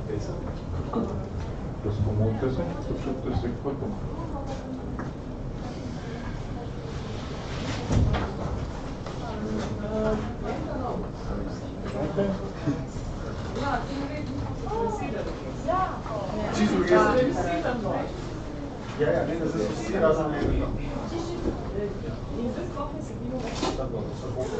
pesem. Разпомогте се, защото е всеки път. Čisto ja, ne, da se vsi razen nekaj. In zdaj sploh ne sedimo več. Tako, so hoče.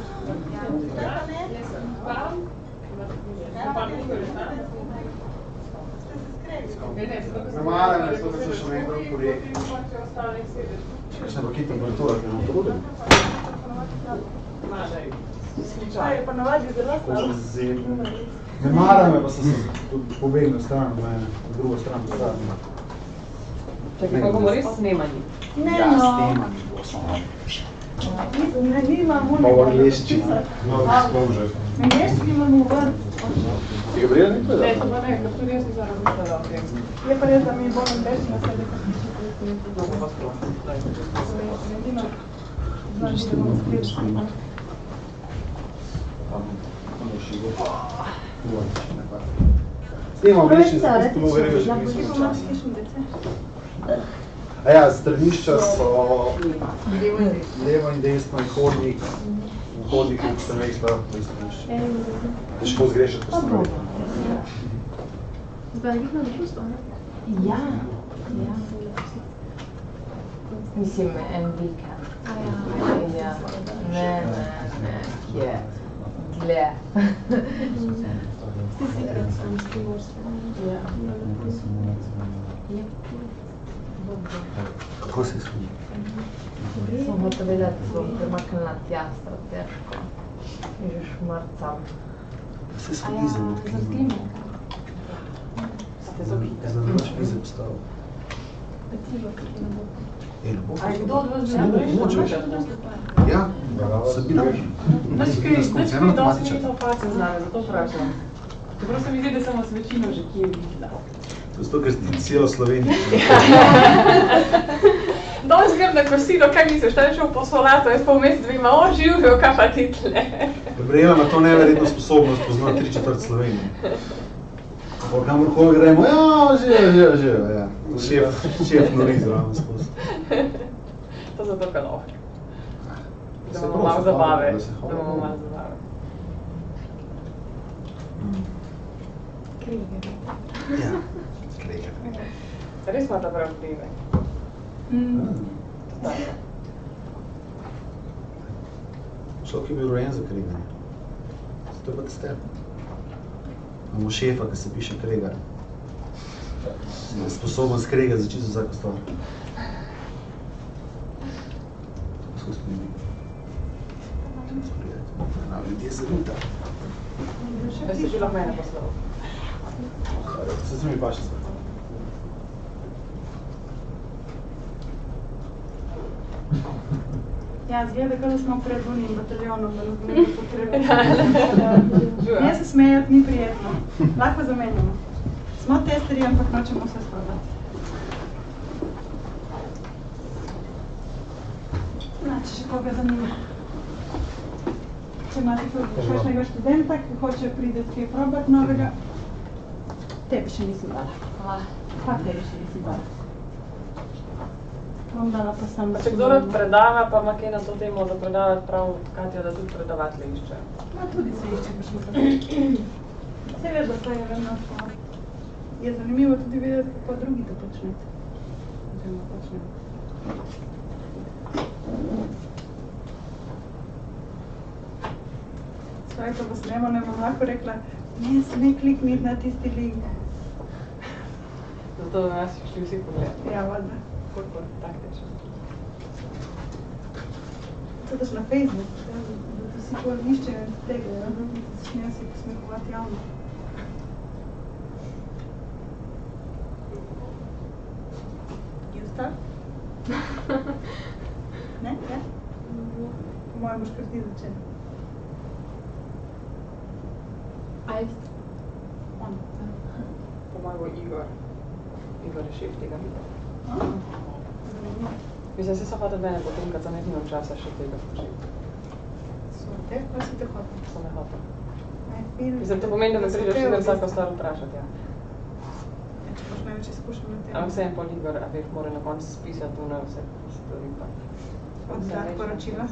Zamarjam, zato da so še nekaj projekt. Kakšna pa kit temperatura, ki je na trudem? Slučaj, pa navadi zelo Ne maram me, pa sem se tudi pobegnil stran, v drugo stran postavljeno. Čakaj, pa bomo res snemani? Ja, snemani bo samo. Malo angliščina. Malo spomže. Angliščina imamo vrt. Ti Gabrijela ni povedal? Ne, to pa ne, ker tudi jaz nisem razmišljala o tem. Je pa res, da mi je bolj angliščina sedi, pa sem še Dobro pa sploh. Edino, znaš, da bomo skriščina. Snemam angliščina, zato smo govorili že nismo časa. A ja, stranišča so levo in desno in hodnik. Hodnik in stranišča v stranišče. Težko zgrešati po stranišče. Zdaj je na dopustu, ne? Ja. Mislim, en vikend. Ja. Ne, kje? Dlje. Ti si krat sam s Timorske. Ja. Kako se izgleda? Sem hotel vedeti, da bom premaknila tja strateško. In že šmrcam. Se slize od klima. Ste zobite. Za noč mi se postavil. Petriva, kaj je na boku. A je kdo od vas že? Ja, Sabina. Znaš kaj, dosti mi to face znane, zato vprašam. Čeprav se mi zdi, da sem vas večino že kje videla. To je zato, ker ste celo Slovenijo. Danes grem na kosilo, kaj misliš, ta je šel po solato, jaz pa vmes dvima, živijo, kaj pa ti tle. Gabrijela ima to neverjetno sposobnost poznati 3/4 Slovenije. Pa kamorkoli gremo, živijo, ja. Šef nori zraven skozi. To zato kanov. Da imamo malo zabave. Kriger. Ja, Kriger. Res ima ta prav primek. Človek je bil rojen za Kriganje. To je pa ste. Imamo šefa, ki se piše Kregar. Je sposoben skregati za čisto vsako stvar. Tako smo bili. Ljudje se luta. Da si že lahko mene poslal. Se mi paše sve. Ja, zgleda, da smo pred unim bataljonom, da razumemo potrebe. Ne se smejati, ni prijetno. Lahko zamenjamo. Smo testerji, ampak nočemo vse spravljati. Znači, še koga zanima. Če imate kakšnega študenta, ki hoče prideti kaj probati novega, tebi še nisi dala. Pa tebi še nisi dala. Bom dala pa sam. Če kdo rad predava, pa ima kaj na to temo za predavati prav Katja, da tudi predavatelje išče. Ja, tudi se išče, kakšno predavati. Seveda, to je vedno stvar. Je zanimivo tudi videti, kako drugi to počnete. Oziroma počnemo. Svoje, ko bo snemo, ne bom lahko rekla, ne, se ne klikniti na tisti link. Zato da nas šli vsi pogledati. Ja, voda. Koliko tak teče. To daš na Facebook, da to si pol iščejo in tega, da smejo si posmehovati javno. You start? Ne? Ja? Po mojem boš kar ti začeti. On. Po mojem bo Igor. Igor je šef tega videa. Mislim, se so hotel mene potem, kad sem nimam časa še tega početi. Super, pa si te hotel? Sem ne hotel. Film. Mislim, to pomeni, da me prideš vsega vsako stvar vprašati, ja. največ izkušenj na tem. Ampak vseeno pol Igor, a veš, mora na koncu spisati vse stvari pa. Oddati poročila.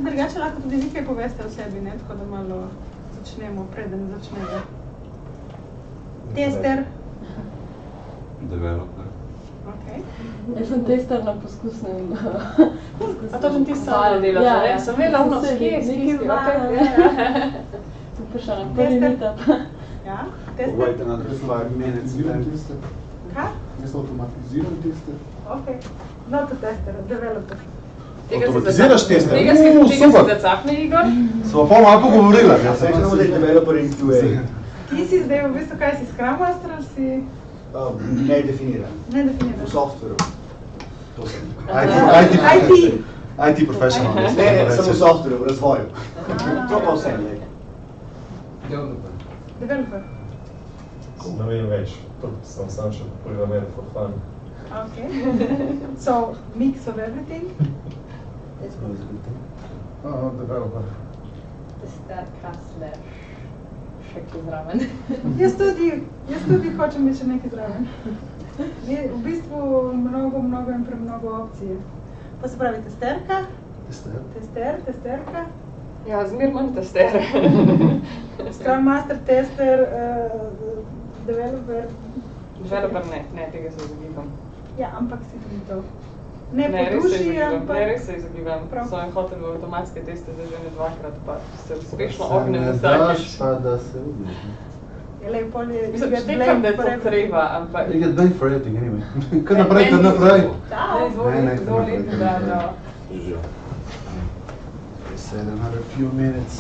Drugače lahko tudi vi kaj poveste o sebi, ne? Tako da malo začnemo, preden začnemo. Tester. Developer. Okay. Jaz sem tester na poskusnem. A to že ti sama delaš, ja, ne? Sem vedela vno skisti, Sem prišla na prvi meetup. Ja, tester. Wait another 5 minutes. Kaj? Jaz automatiziram teste. Ok. Not a tester, a developer. Automatiziraš teste? Tega si zacapne, Igor? Smo pa malo pogovorila. Ja, se znamo, da je developer in QA. Ti si zdaj v bistvu, kaj si, Scrum Master ali si? Ne definiran. Ne definiran. V softveru. To sem. IT professional. Ne, samo v softveru, v razvoju. To pa vse, ne. Developer. Ne vem več, sem sam še programer for fun. Okay. So, mix of everything? Developer. Testerka slash še kaj zraven. Jaz tudi hočem biti še nekaj zraven. Je v bistvu mnogo in premnogo opcije. Pa se pravi testerka, testerka. Ja, zmer manj tester. Scrum Master, tester, developer. Developer ne, tega se izogibam. Ja, ampak si tudi to. Ne res poduši, ampak... Ne, res se izogibam. Sem hotel v avtomatske teste zdaj že ne dvakrat, pa se uspešno Se ognem ne vsakič. daš pa da se ubiš. Lej, pol je... Mislim, štekam, da je to treba, ampak... You get blamed for everything anyway. Kar naprej. Ne, izvoli, da. They said another few minutes.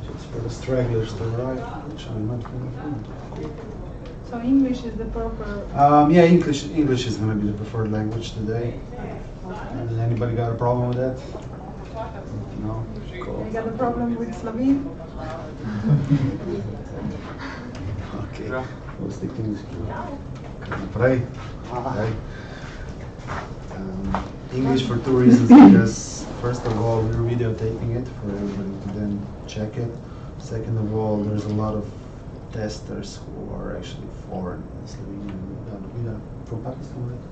Just for the stragglers to arrive, which I'm not going to do. So English is the proper... Yeah, English is going to be the preferred language today. Has anybody got a problem with that? No? Cool. You got a problem with Slovene? Okay, we'll stick to English. Naprej. Okay. English for two reasons, because first of all, we're videotaping it for everybody to then check it. Second of all, there's a lot of testers who are actually foreign in Slovenia. We got from Pakistan, right?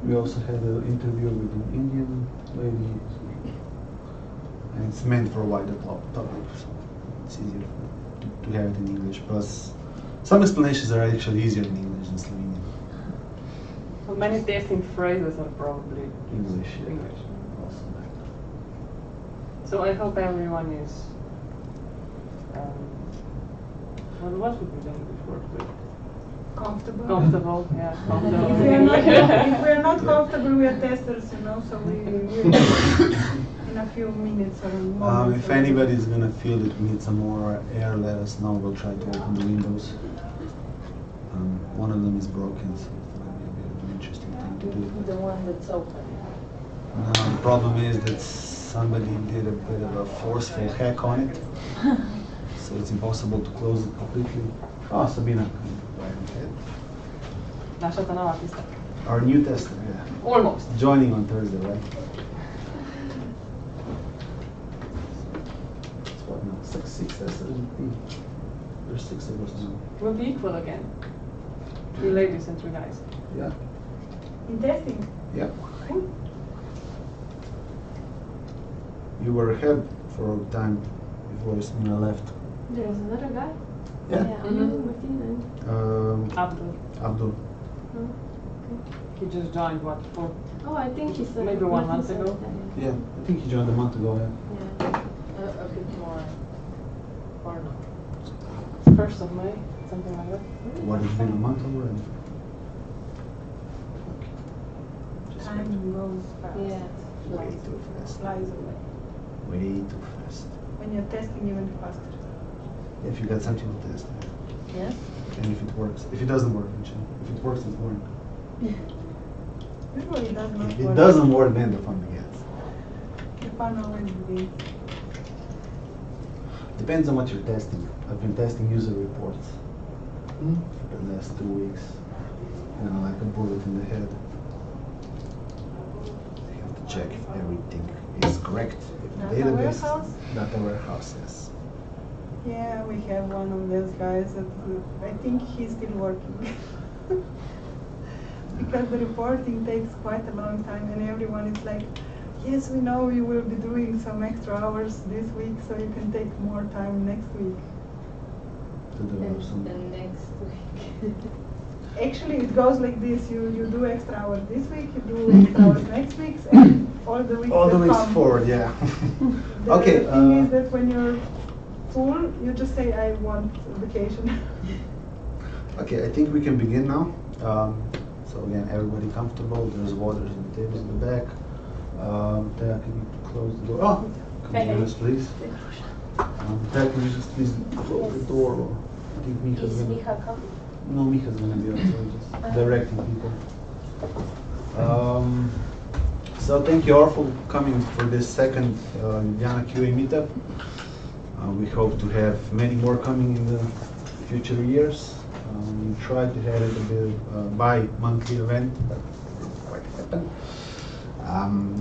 We also had an interview with an Indian lady, and it's meant for a wider topic, so it's easier to have it in English. Plus, some explanations are actually easier in English than Slovenian. So many testing phrases are probably English, yeah. English. Also that. So I hope everyone is... what would be the English word for it? Comfortable. Comfortable, yeah. Comfortable. If we're not comfortable, we are testers, you know, so we in a few minutes or more. If anybody is going to feel that we need some more air, let us know. We'll try to open the windows. One of them is broken, so it's going to be a bit of an interesting thing to do. The one that's open. The problem is that somebody did a bit of a forceful hack on it, so it's impossible to close it completely. Oh, Sabina. Right ahead. Naša ta nova tista. Our new tester, yeah. Almost. Joining on Thursday, right? It's what now? It's like 6 testers. There's 6 of us now. We'll be equal again. 3 ladies and 3 guys. Yeah. In testing? Yeah. You were ahead for a time before Jasmina left. There was another guy? Yeah. Abdul. He just joined, what, 4? Oh, I think he said... Maybe 1 month ago. Yeah, I think he joined a month ago, yeah. A bit more. Or not. 1st of May, something like that. What, it's been a month already? Time goes fast. Yeah. Way too fast. Flies away. Way too fast. When you're testing, even faster. If you got something to test, Yes? and if it works. If it doesn't work, if it works, it's boring. Usually it does not If work. it doesn't work, then the fun begins. The fun always begins. Depends on what you're testing. I've been testing user reports for the last 2 weeks. Like a bullet in the head. You have to check if everything is correct Data database. warehouse? Data warehouse, yes. Yeah, we have one of those guys that I think he's still working. Because the reporting takes quite a long time and everyone is like, yes, we know you will be doing some extra hours this week so you can take more time next week. To do some. And next week. Actually, it goes like this. You do extra hours this week, you do extra hours next week, and all the weeks All the that weeks come. forward, yeah. The Okay. thing is that when you're full, you just say, I want vacation. Okay, I think we can begin now. So again, everybody comfortable. There's water in the tables in the back. There, can you close the door? Oh, come here, please. There, can you just please close the door? Or I think Micha's Is gonna. Micha come? No, Micha's gonna be outside, just directing people. So thank you all for coming for this second Ljubljana QA meetup. We hope to have many more coming in the future years. We tried to have it a bit bi-monthly event, but it didn't quite happen.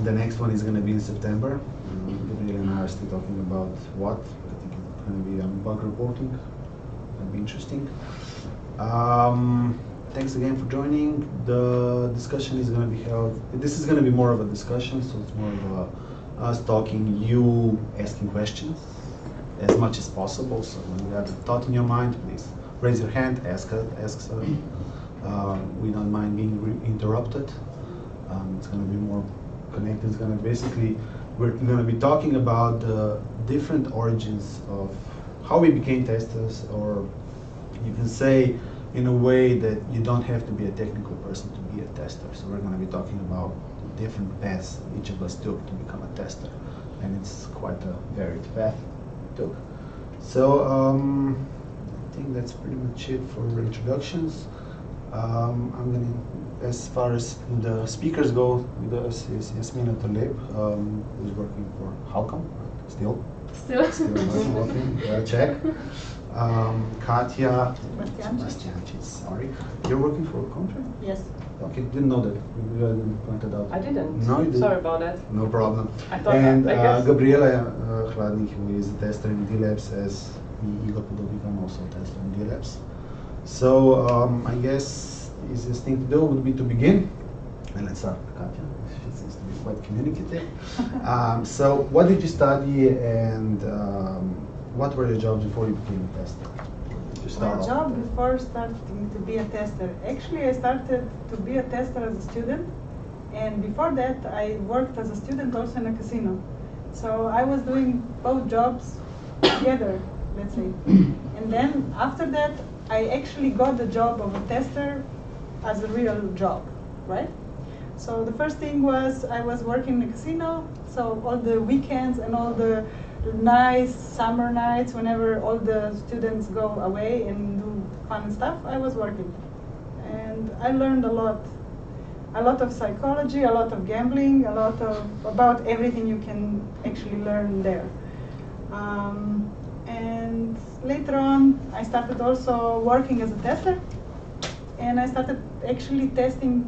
The next one is going to be in September. Gabrijela and I are still talking about what. I think it's going to be bug reporting. It'll be interesting. Thanks again for joining. The discussion is going to be held. This is going to be more of a discussion, so it's more of us talking, you asking questions as much as possible. So when you have a thought in your mind, please raise your hand, ask us. We don't mind being interrupted. It's going to be more connected. It's going to basically, we're going to be talking about the different origins of how we became testers, or you can say in a way that you don't have to be a technical person to be a tester. So we're going to be talking about different paths each of us took to become a tester. And it's quite a varied path we took. So I think that's pretty much it for introductions. I'm going to, as far as the speakers go, with us is Jasmina Trlep, who's working for Halcom, still working, check. Katja Bastjančič, sorry. You're working for a contract? Yes. Okay, didn't know that. We didn't point it out. I didn't. No, you didn't. Sorry about that. No problem. I thought And I guess. Gabrijela Hladnik, who is a tester in d.labs, as Igor Podobnik, I'm also a tester in d.labs. So I guess the easiest thing to do would be to begin. And let's start with Katja. She seems to be quite communicative. So what did you study, and what were your jobs before you became a tester? My job before starting to be a tester. Actually, I started to be a tester as a student, and before that, I worked as a student also in a casino. So I was doing both jobs together, let's say. And then after that, I actually got the job of a tester as a real job, right? So the first thing was I was working in a casino, so all the weekends and all the nice summer nights, whenever all the students go away and do fun stuff, I was working. And I learned a lot of psychology, a lot of gambling, a lot of about everything you can actually learn there. And later on, I started also working as a tester, and I started actually testing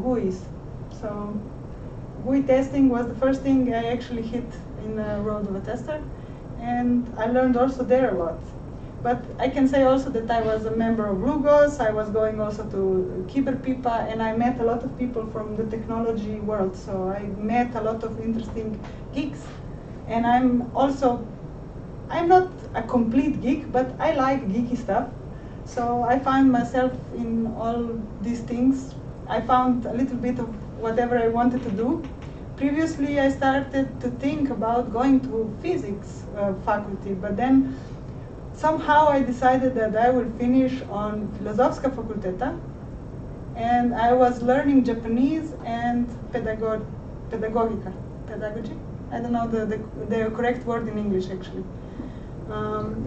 GUIs. So GUI testing was the first thing I actually hit in the road of a tester, and I learned also there a lot. But I can say also that I was a member of Lugos, I was going also to Kyberpipa, and I met a lot of people from the technology world. So I met a lot of interesting geeks, and I'm not a complete geek, but I like geeky stuff. So I found myself in all these things. I found a little bit of whatever I wanted to do. Previously, I started to think about going to physics faculty, but then somehow I decided that I would finish on Filozofska fakulteta, and I was learning Japanese and pedagogy. I don't know the correct word in English actually.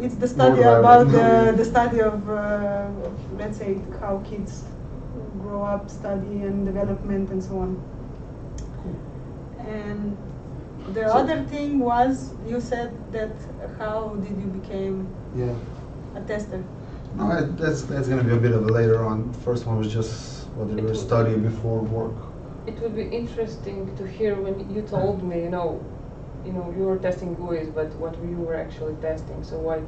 It's the study about the study of let's say how kids grow up, study and development and so on. And the other thing was, you said that how did you become a tester? No, that's going to be a bit of a later on. First one was just what they were studying before work. it would be interesting to hear when you told me, you know, you were testing GUIs, but what you were actually testing. So why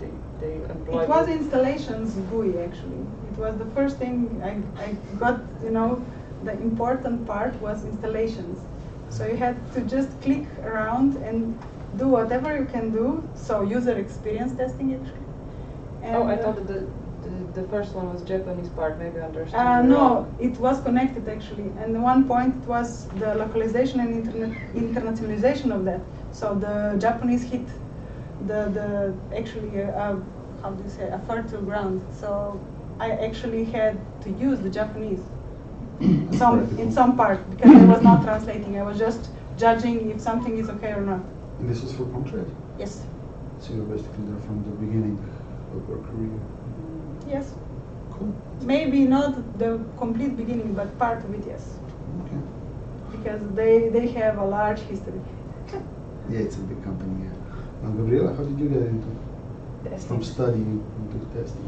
they employed? It was installations GUI actually. It was the first thing I got. You know, the important part was installations. So you had to just click around and do whatever you can do. So user experience testing actually. And I thought that the first one was Japanese part. Maybe I understood. No, it was connected actually. And one point it was the localization and internationalization of that. So the Japanese hit the actually how do you say, a fertile ground. So I actually had to use the Japanese in some part because I was not translating. I was just judging if something is okay or not. And this was for punctuate? Yes. So you're basically there from the beginning of your career? Yes. Cool. Maybe not the complete beginning, but part of it, yes. Okay. Because they have a large history. Yeah, it's a big company, yeah. Now, Gabrijela, how did you get into from studying into testing?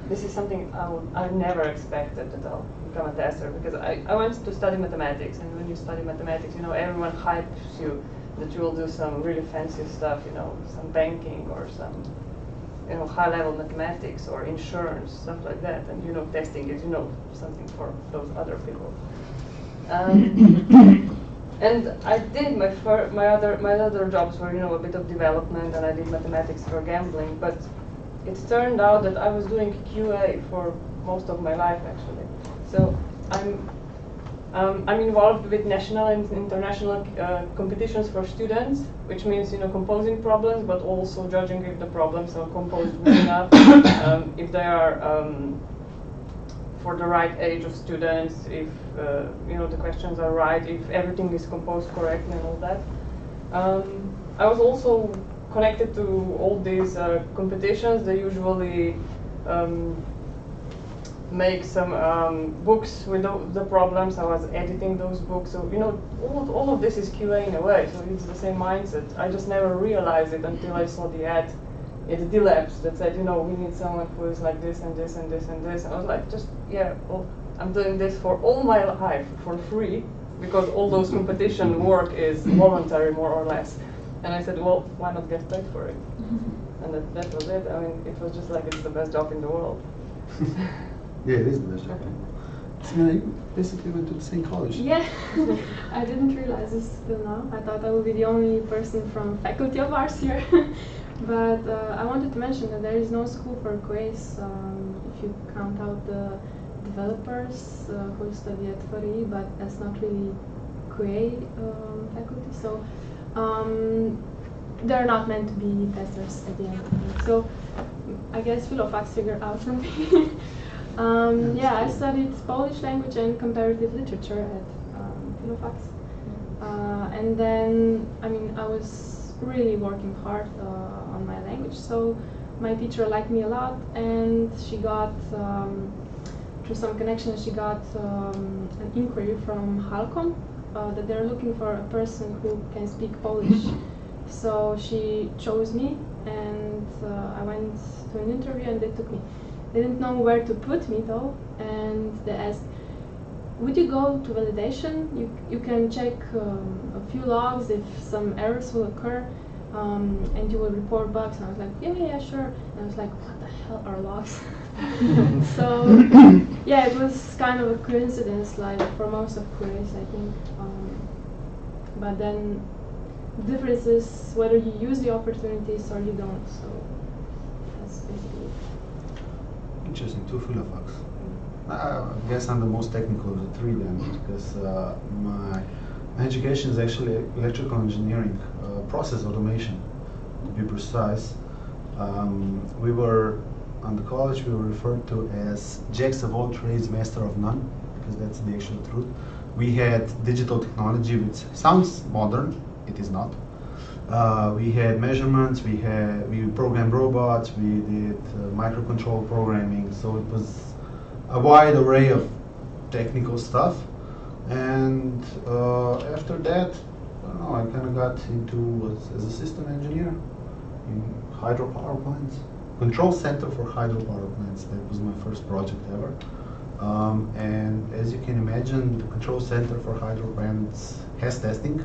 This is something I never expected to become a tester, because I went to study mathematics, and when you study mathematics, you know, everyone hypes you that you will do some really fancy stuff, you know, some banking or some, you know, high-level mathematics or insurance, stuff like that. And you know, testing is, you know, something for those other people. And I did my other jobs were, you know, a bit of development, and I did mathematics for gambling. But it turned out that I was doing QA for most of my life actually. So I'm involved with national and international competitions for students, which means, you know, composing problems, but also judging if the problems are composed good enough, if they are for the right age of students, if you know, the questions are right, if everything is composed correctly and all that. I was also connected to all these competitions. They usually make some books with the problems. I was editing those books, so you know, all of this is QA in a way. So it's the same mindset. I just never realized it until I saw the ad at d.labs that said, you know, we need someone who is like this and this and this and this. And I was like, just yeah, well, I'm doing this for all my life for free, because all those competition work is voluntary more or less. And I said, well, why not get paid for it? And that was it. I mean, it was just like, it's the best job in the world. Yeah, it is the best job. Jasmina, you basically went to the same college. Yeah, I didn't realize this till now. I thought I would be the only person from faculty of arts here. But I wanted to mention that there is no school for QAs if you count out the developers who study at FRI, but that's not really QA faculty. So they're not meant to be testers at the end of the day. So I guess Filofax figured out something. Yeah, I studied Polish language and comparative literature at Filofax. And then, I mean, I was really working hard on my language, so my teacher liked me a lot, and she got, through some connection, she got an inquiry from Halkom that they're looking for a person who can speak Polish. So she chose me, and I went to an interview, and they took me. They didn't know where to put me though, and they asked, would you go to validation? You can check a few logs if some errors will occur, and you will report bugs. And I was like, yeah, sure. And I was like, what the hell are logs? So yeah, it was kind of a coincidence, like for most of QAs, I think. But then the difference is whether you use the opportunities or you don't. So that's basically it. Interesting, two Filofax. I guess I'm the most technical of the three then, because my education is actually electrical engineering, process automation, to be precise. We were, on the college, we were referred to as jacks of all trades, master of none, because that's the actual truth. We had digital technology, which sounds modern, it is not. We had measurements, we programmed robots, we did microcontrol programming, so it was a wide array of technical stuff. And after that, I don't know, I kind of got into as a system engineer in hydropower plants. Control center for hydropower plants, that was my first project ever. And as you can imagine, the control center for hydro plants has testing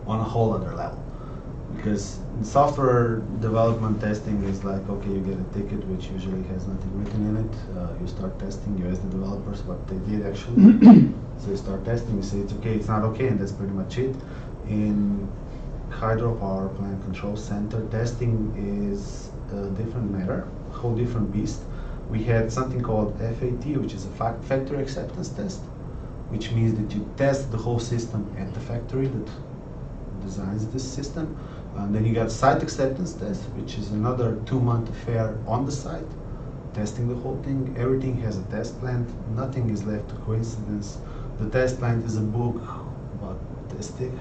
on a whole other level. Because in software development testing is like, okay, you get a ticket which usually has nothing written in it. You start testing, you ask the developers what they did actually. So you start testing, you say it's okay, it's not okay, and that's pretty much it. In hydropower plant control center, testing is a different matter, a whole different beast. We had something called FAT, which is a factory acceptance test, which means that you test the whole system at the factory that designs this system. And then you got site acceptance test, which is another 2-month affair on the site, testing the whole thing. Everything has a test plan, nothing is left to coincidence. The test plan is a book about testing,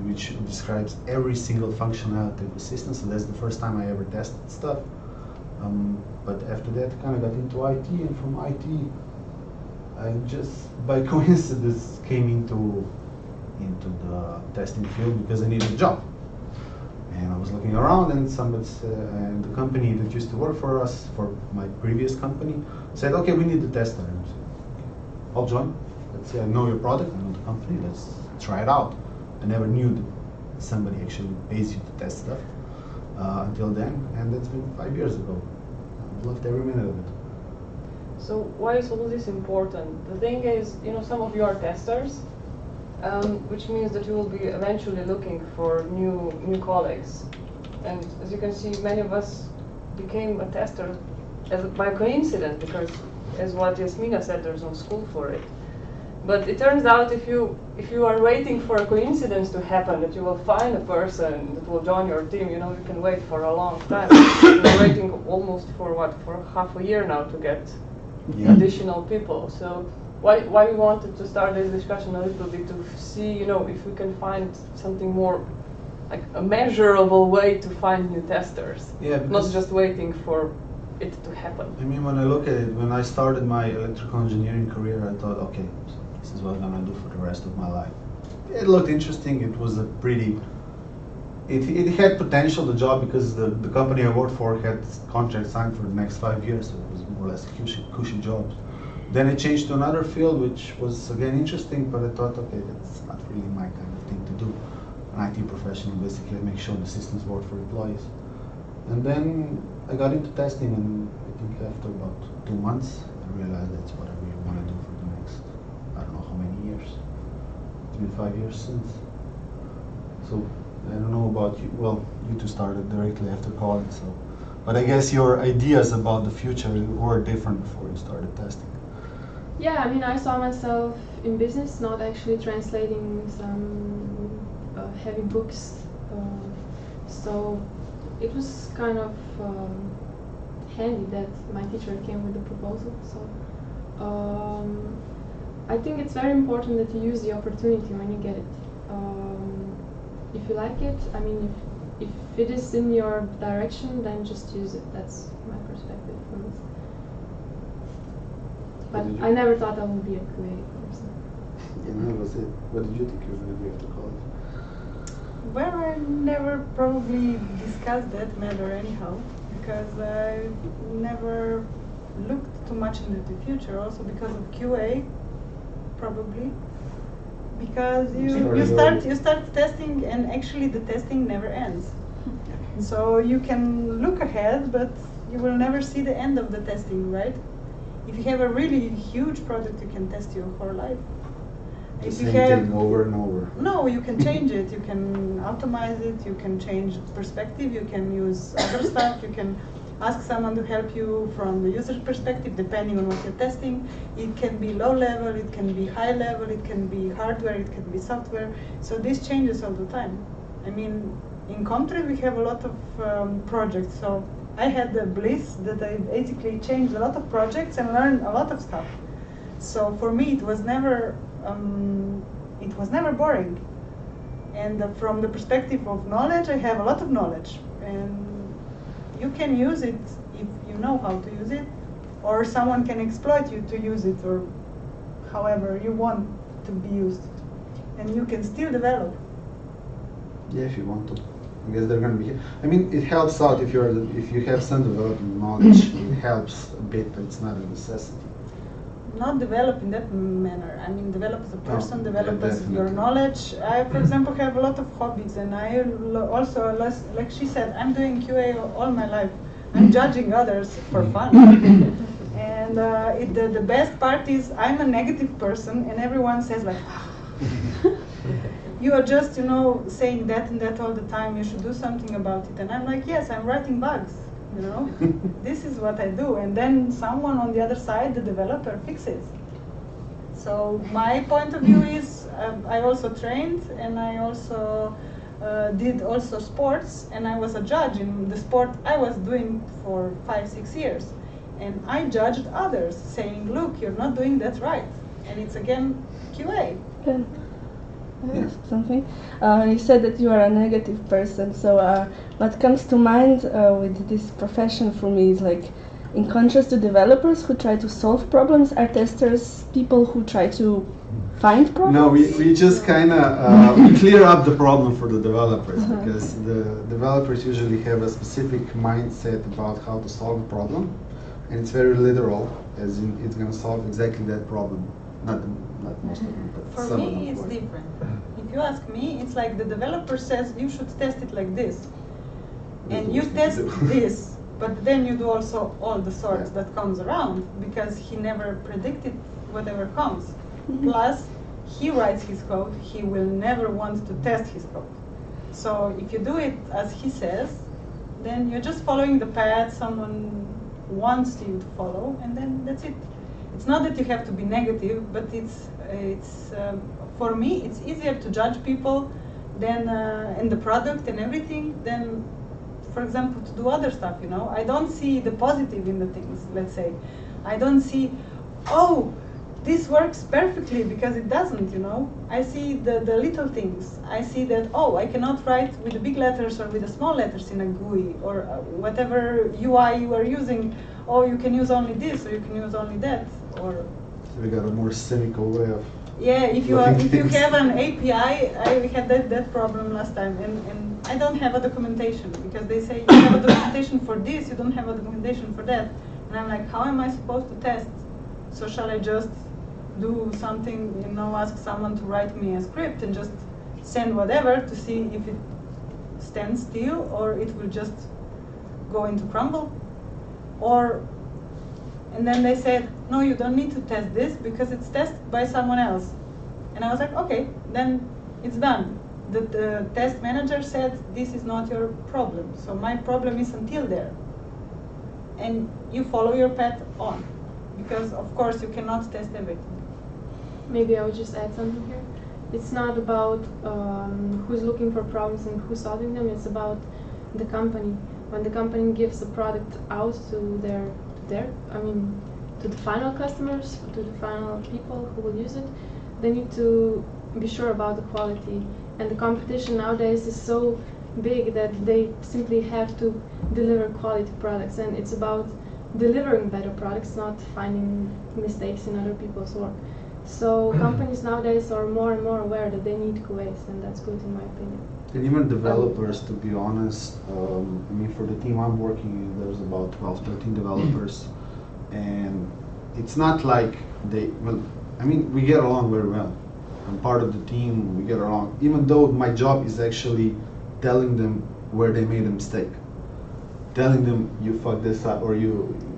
which describes every single functionality of the system. So that's the first time I ever tested stuff. But after that, I kind of got into IT, and from IT, I just by coincidence came into the testing field because I needed a job. And I was looking around, and and the company that used to work for us, for my previous company, said, okay, we need a tester. And I said, okay, I'll join. Let's say I know your product, I know the company, let's try it out. I never knew that somebody actually pays you to test stuff until then, and that's been 5 years ago. I've loved every minute of it. So why is all this important? The thing is, some of you are testers, which means that you will be eventually looking for new colleagues. And as you can see, many of us became a tester by coincidence, because as what Jasmina said, there's no school for it. But it turns out if you are waiting for a coincidence to happen, that you will find a person that will join your team, you can wait for a long time. We're waiting almost for half a year now to get additional people. So why we wanted to start this discussion a little bit, to see, if we can find something more like a measurable way to find new testers. Yeah, not just waiting for it to happen. I mean, when I look at it, when I started my electrical engineering career, I thought, okay, so this is what I'm gonna do for the rest of my life. It looked interesting. It was a pretty, it had potential, the job, because the company I worked for had contract signed for the next 5 years, so it was more or less a cushy job. Then I changed to another field, which was again interesting, but I thought, okay, that's not really my kind of thing to do. An IT professional, basically, make sure the systems work for employees. And then I got into testing, and I think after about 2 months, I realized that's what I really want to do for the next, I don't know how many years. It's been 5 years since. So I don't know about you. Well, you two started directly after college, so. But I guess your ideas about the future were different before you started testing. Yeah, I mean, I saw myself in business, not actually translating some heavy books. So it was kind of handy that my teacher came with the proposal. So I think it's very important that you use the opportunity when you get it. If you like it, I mean, if it is in your direction, then just use it. That's my perspective on this. But I never thought I would be a QA person. Yeah, that was it. What did you think you were going to do after college? Well, I never probably discussed that matter anyhow, because I never looked too much into the future, also because of QA, probably. Because you start testing, and actually the testing never ends. So you can look ahead, but you will never see the end of the testing, right? If you have a really huge product, you can test your whole life. The same thing over and over. No, you can change it. You can automate it. You can change perspective. You can use other stuff. You can ask someone to help you from the user perspective, depending on what you're testing. It can be low level. It can be high level. It can be hardware. It can be software. So this changes all the time. I mean, in Comtrade we have a lot of projects. So I had the bliss that I basically changed a lot of projects and learned a lot of stuff. So for me, it was never boring. And from the perspective of knowledge, I have a lot of knowledge, and you can use it if you know how to use it, or someone can exploit you to use it, or however you want to be used, and you can still develop. Yeah, if you want to. I guess they're going to be. I mean, it helps out if you have some development knowledge. It helps a bit, but it's not a necessity. Not develop in that manner. I mean, develop as a person, Oh, develop yeah, as your definitely. knowledge. I, for example, have a lot of hobbies, and I also, like she said, I'm doing QA all my life. I'm judging others for fun. And the best part is I'm a negative person, and everyone says like, you are just, you know, saying that and that all the time. You should do something about it. And I'm like, yes, I'm writing bugs. You know, this is what I do. And then someone on the other side, the developer, fixes. So my point of view is, I also trained, and I also did also sports, and I was a judge in the sport I was doing for 5-6 years. And I judged others, saying, look, you're not doing that right. And it's again QA. Can I ask something? You said that you are a negative person, so what comes to mind with this profession for me is like, in contrast to developers who try to solve problems, are testers people who try to find problems? No, we just kind of we clear up the problem for the developers, because the developers usually have a specific mindset about how to solve a problem, and it's very literal, as in it's going to solve exactly that problem. Not most of them, but For some of me, them, it's of course. different. If you ask me, it's like the developer says you should test it like this, and you test this, but then you do also all the sorts that comes around, because he never predicted whatever comes. Plus, he writes his code, he will never want to test his code. So if you do it as he says, then you're just following the path someone wants you to follow, and then that's it. It's not that you have to be negative, but it's for me, it's easier to judge people than in the product and everything than, for example, to do other stuff, you know. I don't see the positive in the things, let's say. I don't see, oh, this works perfectly, because it doesn't, you know. I see the little things. I see that, oh, I cannot write with the big letters or with the small letters in a GUI, or whatever UI you are using. Oh, you can use only this, or you can use only that, or... So we got a more cynical way of... Yeah, if you have an API, I had that problem last time, and I don't have a documentation, because they say you have a documentation for this, you don't have a documentation for that. And I'm like, how am I supposed to test? So shall I just do something, you know, ask someone to write me a script and just send whatever to see if it stands still or it will just go into crumble? Or, and then they said, no, you don't need to test this because it's tested by someone else. And I was like, okay, then it's done. The test manager said, this is not your problem. So my problem is until there. And you follow your path on. Because of course you cannot test everything. Maybe I would just add something here. It's not about who's looking for problems and who's solving them. It's about the company. When the company gives a product out to to the final customers, to the final people who will use it, they need to be sure about the quality. And the competition nowadays is so big that they simply have to deliver quality products. And it's about delivering better products, not finding mistakes in other people's work. So companies nowadays are more and more aware that they need QAs, and that's good in my opinion. And even developers, to be honest, I mean, for the team I'm working in, there's about 12, 13 developers, and it's not like we get along very well. I'm part of the team, we get along, even though my job is actually telling them where they made a mistake. Telling them, you fucked this up, or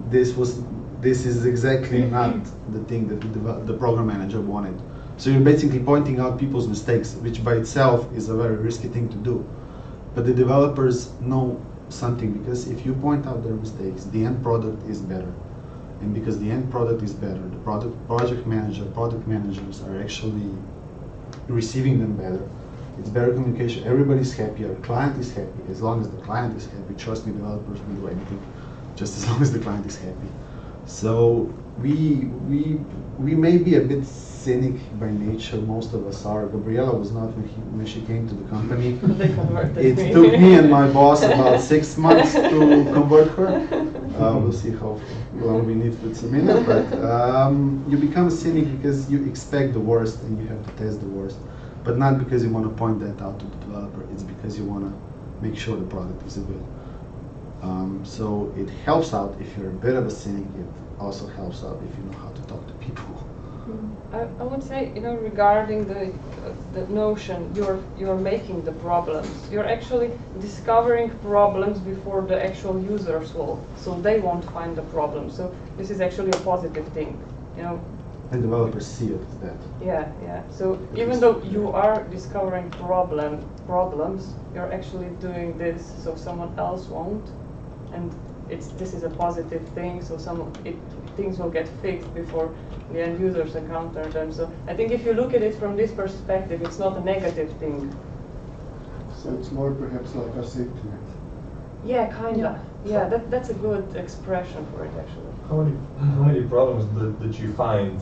this is exactly not the thing that the program manager wanted. So you're basically pointing out people's mistakes, which by itself is a very risky thing to do. But the developers know something, because if you point out their mistakes, the end product is better. And because the end product is better, the product managers are actually receiving them better. It's better communication, everybody's happier, client is happy. As long as the client is happy, trust me, developers will do anything, just as long as the client is happy. So we may be a bit cynic by nature, most of us are. Gabrijela was not when she came to the company. It took me and my boss about 6 months to convert her. We'll see how long we need with Samina, but you become a cynic because you expect the worst and you have to test the worst. But not because you want to point that out to the developer, it's because you want to make sure the product is available. So it helps out if you're a bit of a cynic. It also helps out if you know how to talk to people. I would say, regarding the notion you're making the problems. You're actually discovering problems before the actual users will, so they won't find the problem. So this is actually a positive thing, And developers see it as that. Yeah. So even though you are discovering problems, you're actually doing this so someone else won't, and this is a positive thing. So things will get fixed before the end users encounter them. So I think if you look at it from this perspective, it's not a negative thing. So it's more perhaps like a safety net. Yeah, kinda. Yeah, that's a good expression for it actually. How many problems that you find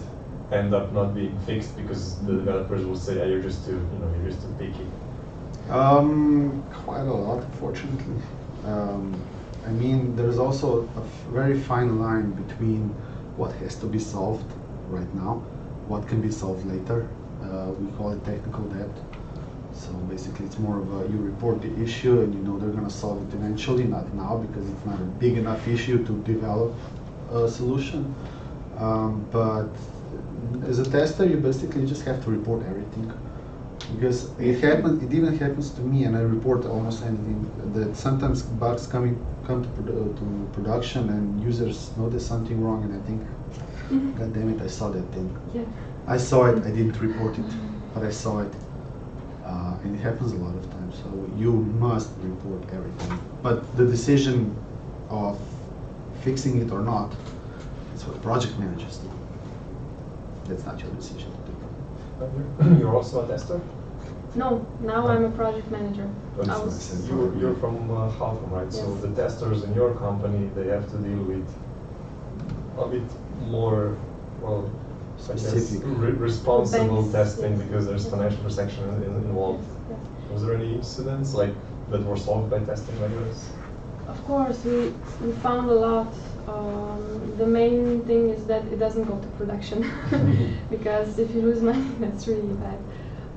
end up not being fixed because the developers will say, you're just too picky? Quite a lot, unfortunately. I mean, there's also a very fine line between what has to be solved right now, what can be solved later. We call it technical debt. So basically it's more of you report the issue and they're going to solve it eventually, not now because it's not a big enough issue to develop a solution. But as a tester, you basically just have to report everything. Because it even happens to me, and I report almost anything, that sometimes bugs come to production and users notice something wrong and I think, God damn it, I saw that thing. Yeah. I saw it, I didn't report it, but I saw it. And it happens a lot of times, so you must report everything. But the decision of fixing it or not, it's what project managers do. That's not your decision to do. You're also a tester? No, now I'm a project manager. You're from Halcom, right? Yes. So the testers in your company, they have to deal with a bit more, specific, responsible Banks, testing, yes. because there's financial transaction involved. Yes. Was there any incidents that were solved by testing like this? Of course, we found a lot. The main thing is that it doesn't go to production because if you lose money, that's really bad.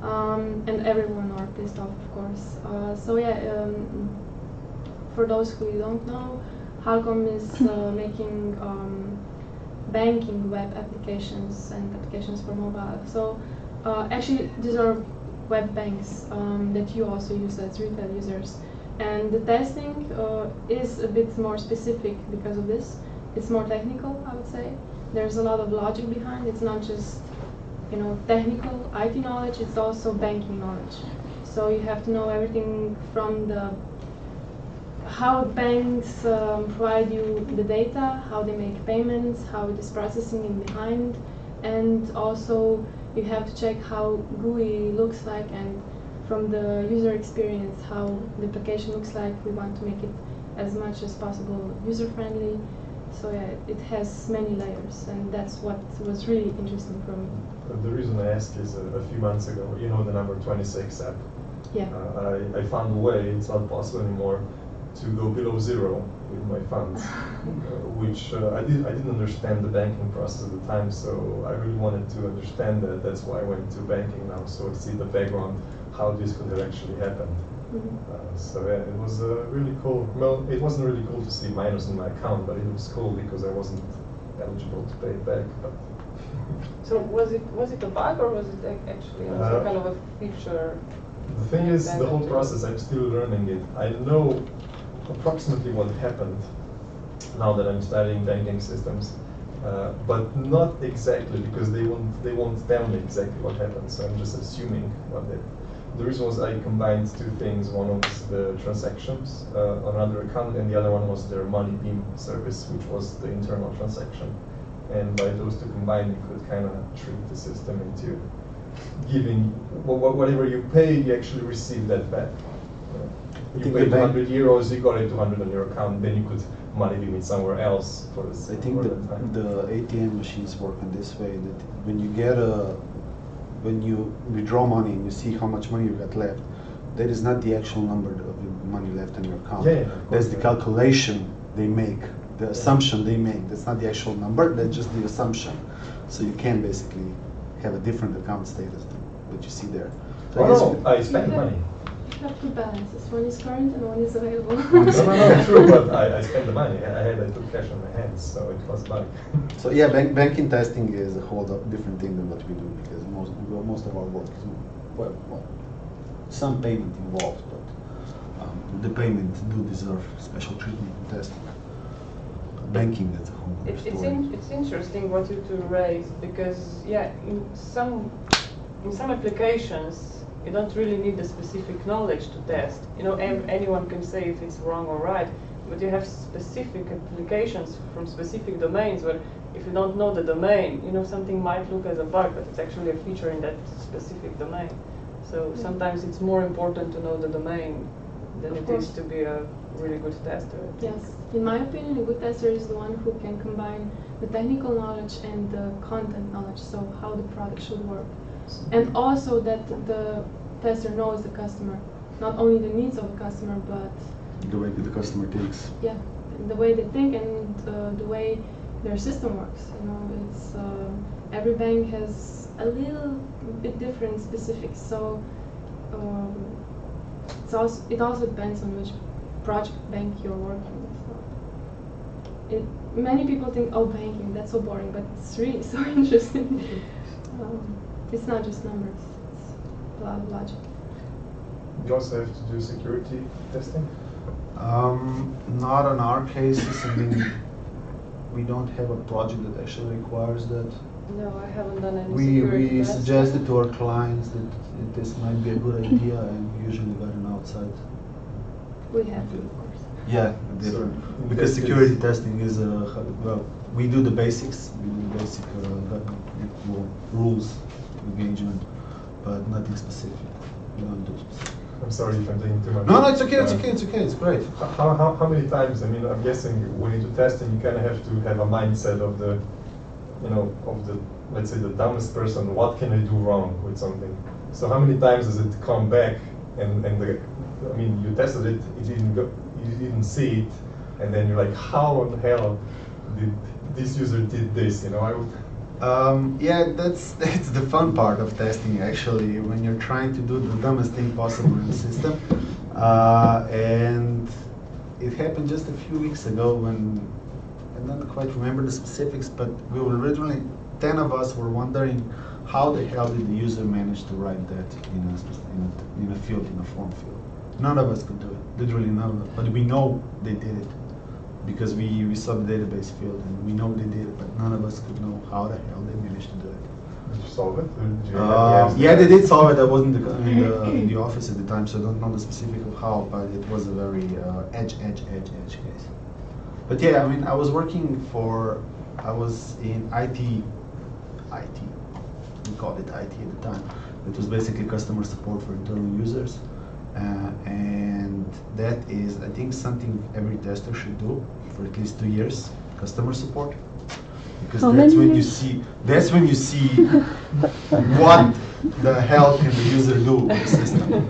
And everyone are pissed off, of course. For those who don't know, Halcom is making banking web applications and applications for mobile. So actually, these are web banks that you also use as retail users. And the testing is a bit more specific because of this. It's more technical, I would say. There's a lot of logic behind. It's not just technical IT knowledge, it's also banking knowledge. So you have to know everything from how banks provide you the data, how they make payments, how it is processing in behind, and also you have to check how GUI looks like, and from the user experience, how the application looks like. We want to make it as much as possible user-friendly. So it has many layers, and that's what was really interesting for me. The reason I ask is a few months ago, the number 26 app. Yeah. I found a way, it's not possible anymore, to go below zero with my funds, which I didn't understand the banking process at the time, so I really wanted to understand that. That's why I went to banking now, so I see the background, how this could have actually happened. It was really cool. Well, it wasn't really cool to see minus in my account, but it was cool because I wasn't eligible to pay it back. But So was it a bug or was it actually some kind of a feature? The thing is, the whole process, I'm still learning it. I know approximately what happened now that I'm studying banking systems, but not exactly, because they won't tell me exactly what happened. So I'm just assuming what they. The reason was I combined two things. One was the transactions on another account, and the other one was their money beam service, which was the internal transaction. And by those two combined, you could kind of trick the system into giving whatever you pay, you actually receive that back. You paid 200 euros, you got it 200 on your account, then you could money beam it somewhere else for the same. I think the ATM machines work in this way, that when you withdraw money and you see how much money you got left, that is not the actual number of money left on your account. That's the calculation they make, the assumption they make. That's not the actual number, that's just the assumption. So you can basically have a different account status than what you see there. So I spent money. You have two balances. One is current and one is available. No, true, but I spent the money. I took cash on my hands, so it was bad. So yeah, banking testing is a whole different thing than what we do, because most of our work is some payment involved, but the payment do deserve special treatment and testing. Banking, that's a whole other story. It's interesting what you two raised, because yeah, in some applications you don't really need the specific knowledge to test. You know, anyone can say if it's wrong or right, but you have specific applications from specific domains where if you don't know the domain, you know, something might look as a bug, but it's actually a feature in that specific domain. So sometimes it's more important to know the domain than it is to be a really good tester. Yes, in my opinion, a good tester is the one who can combine the technical knowledge and the content knowledge, so how the product should work. And also that the tester knows the customer, not only the needs of the customer, but The way the customer thinks. yeah, the way they think and the way their system works. You know, it's every bank has a little bit different specifics, so it also depends on which project bank you're working with. Many people think, oh, banking, that's so boring, but it's really so interesting. It's not just numbers, it's a lot of logic. You also have to do security testing? Not on our cases. I mean, we don't have a project that actually requires that. No, I haven't done any security We testing. suggested to our clients that this might be a good idea, and we usually got an outside. We have to, of course. Yeah, different. So, Because this security is- testing is well, we do the basics, we do the basic rules engagement, but nothing specific. We don't do specific. I'm sorry if I'm taking too much. No, it's okay. It's okay. It's okay. It's great. How many times? I mean, I'm guessing when you do testing, you kind of have to have a mindset of the, you know, of the, let's say, the dumbest person. What can I do wrong with something? So how many times does it come back and the, I mean, you tested it, it didn't go, you didn't see it, and then you're like, how in the hell did this user did this? You know, I would. Yeah, that's the fun part of testing, actually, when you're trying to do the dumbest thing possible in the system. And it happened just a few weeks ago when, I don't quite remember the specifics, but we were originally, 10 of us were wondering how the hell did the user manage to write that in a field, in a form field. None of us could do it, literally none of us, but we know they did it. Because we saw the database field and we know they did it, but none of us could know how the hell they managed to do it. Did you solve it? Or did you have Yeah, they did solve it. I wasn't in the office at the time, so I don't know the specific of how, but it was a very edge case. But yeah, I mean, I was in IT, we called it IT at the time. It was basically customer support for internal users. And that is, I think, something every tester should do for at least 2 years, customer support. Because that's when you see what the hell can the user do with the system.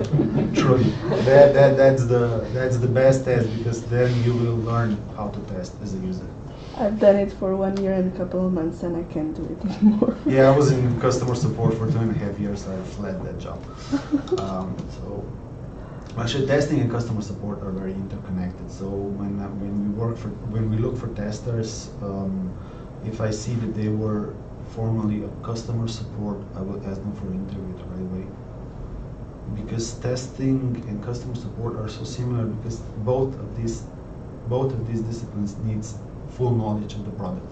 Truly, that's the best test, because then you will learn how to test as a user. I've done it for 1 year and a couple of months, and I can't do it anymore. Yeah, I was in customer support for 2.5 years. I fled that job. So. Actually, testing and customer support are very interconnected. So when we look for testers, if I see that they were formerly a customer support, I will ask them for an interview right away. Because testing and customer support are so similar, because both of these disciplines needs full knowledge of the product.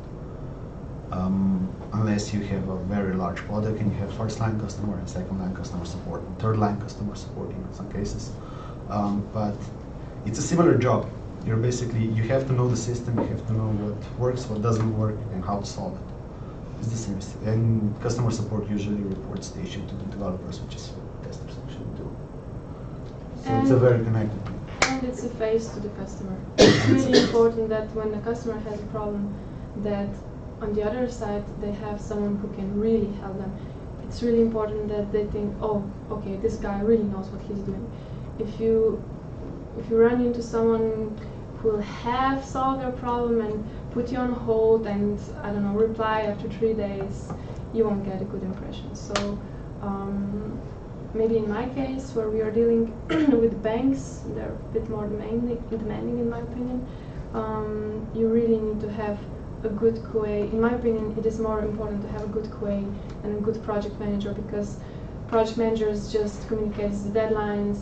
Unless you have a very large product and you have first line customer and second line customer support and third line customer support in some cases. But it's a similar job. You have to know the system, you have to know what works, what doesn't work, and how to solve it. It's the same. And customer support usually reports the issue to the developers, which is what testers actually do. So it's a very connected thing. And it's a face to the customer. It's really important that when the customer has a problem, that on the other side they have someone who can really help them. It's really important that they think, oh, okay, this guy really knows what he's doing. If you run into someone who will have solved your problem and put you on hold and, I don't know, reply after 3 days, you won't get a good impression. So maybe in my case, where we are dealing with banks, they're a bit more demanding in my opinion. You really need to have a good QA. In my opinion, it is more important to have a good QA and a good project manager, because project managers just communicates the deadlines,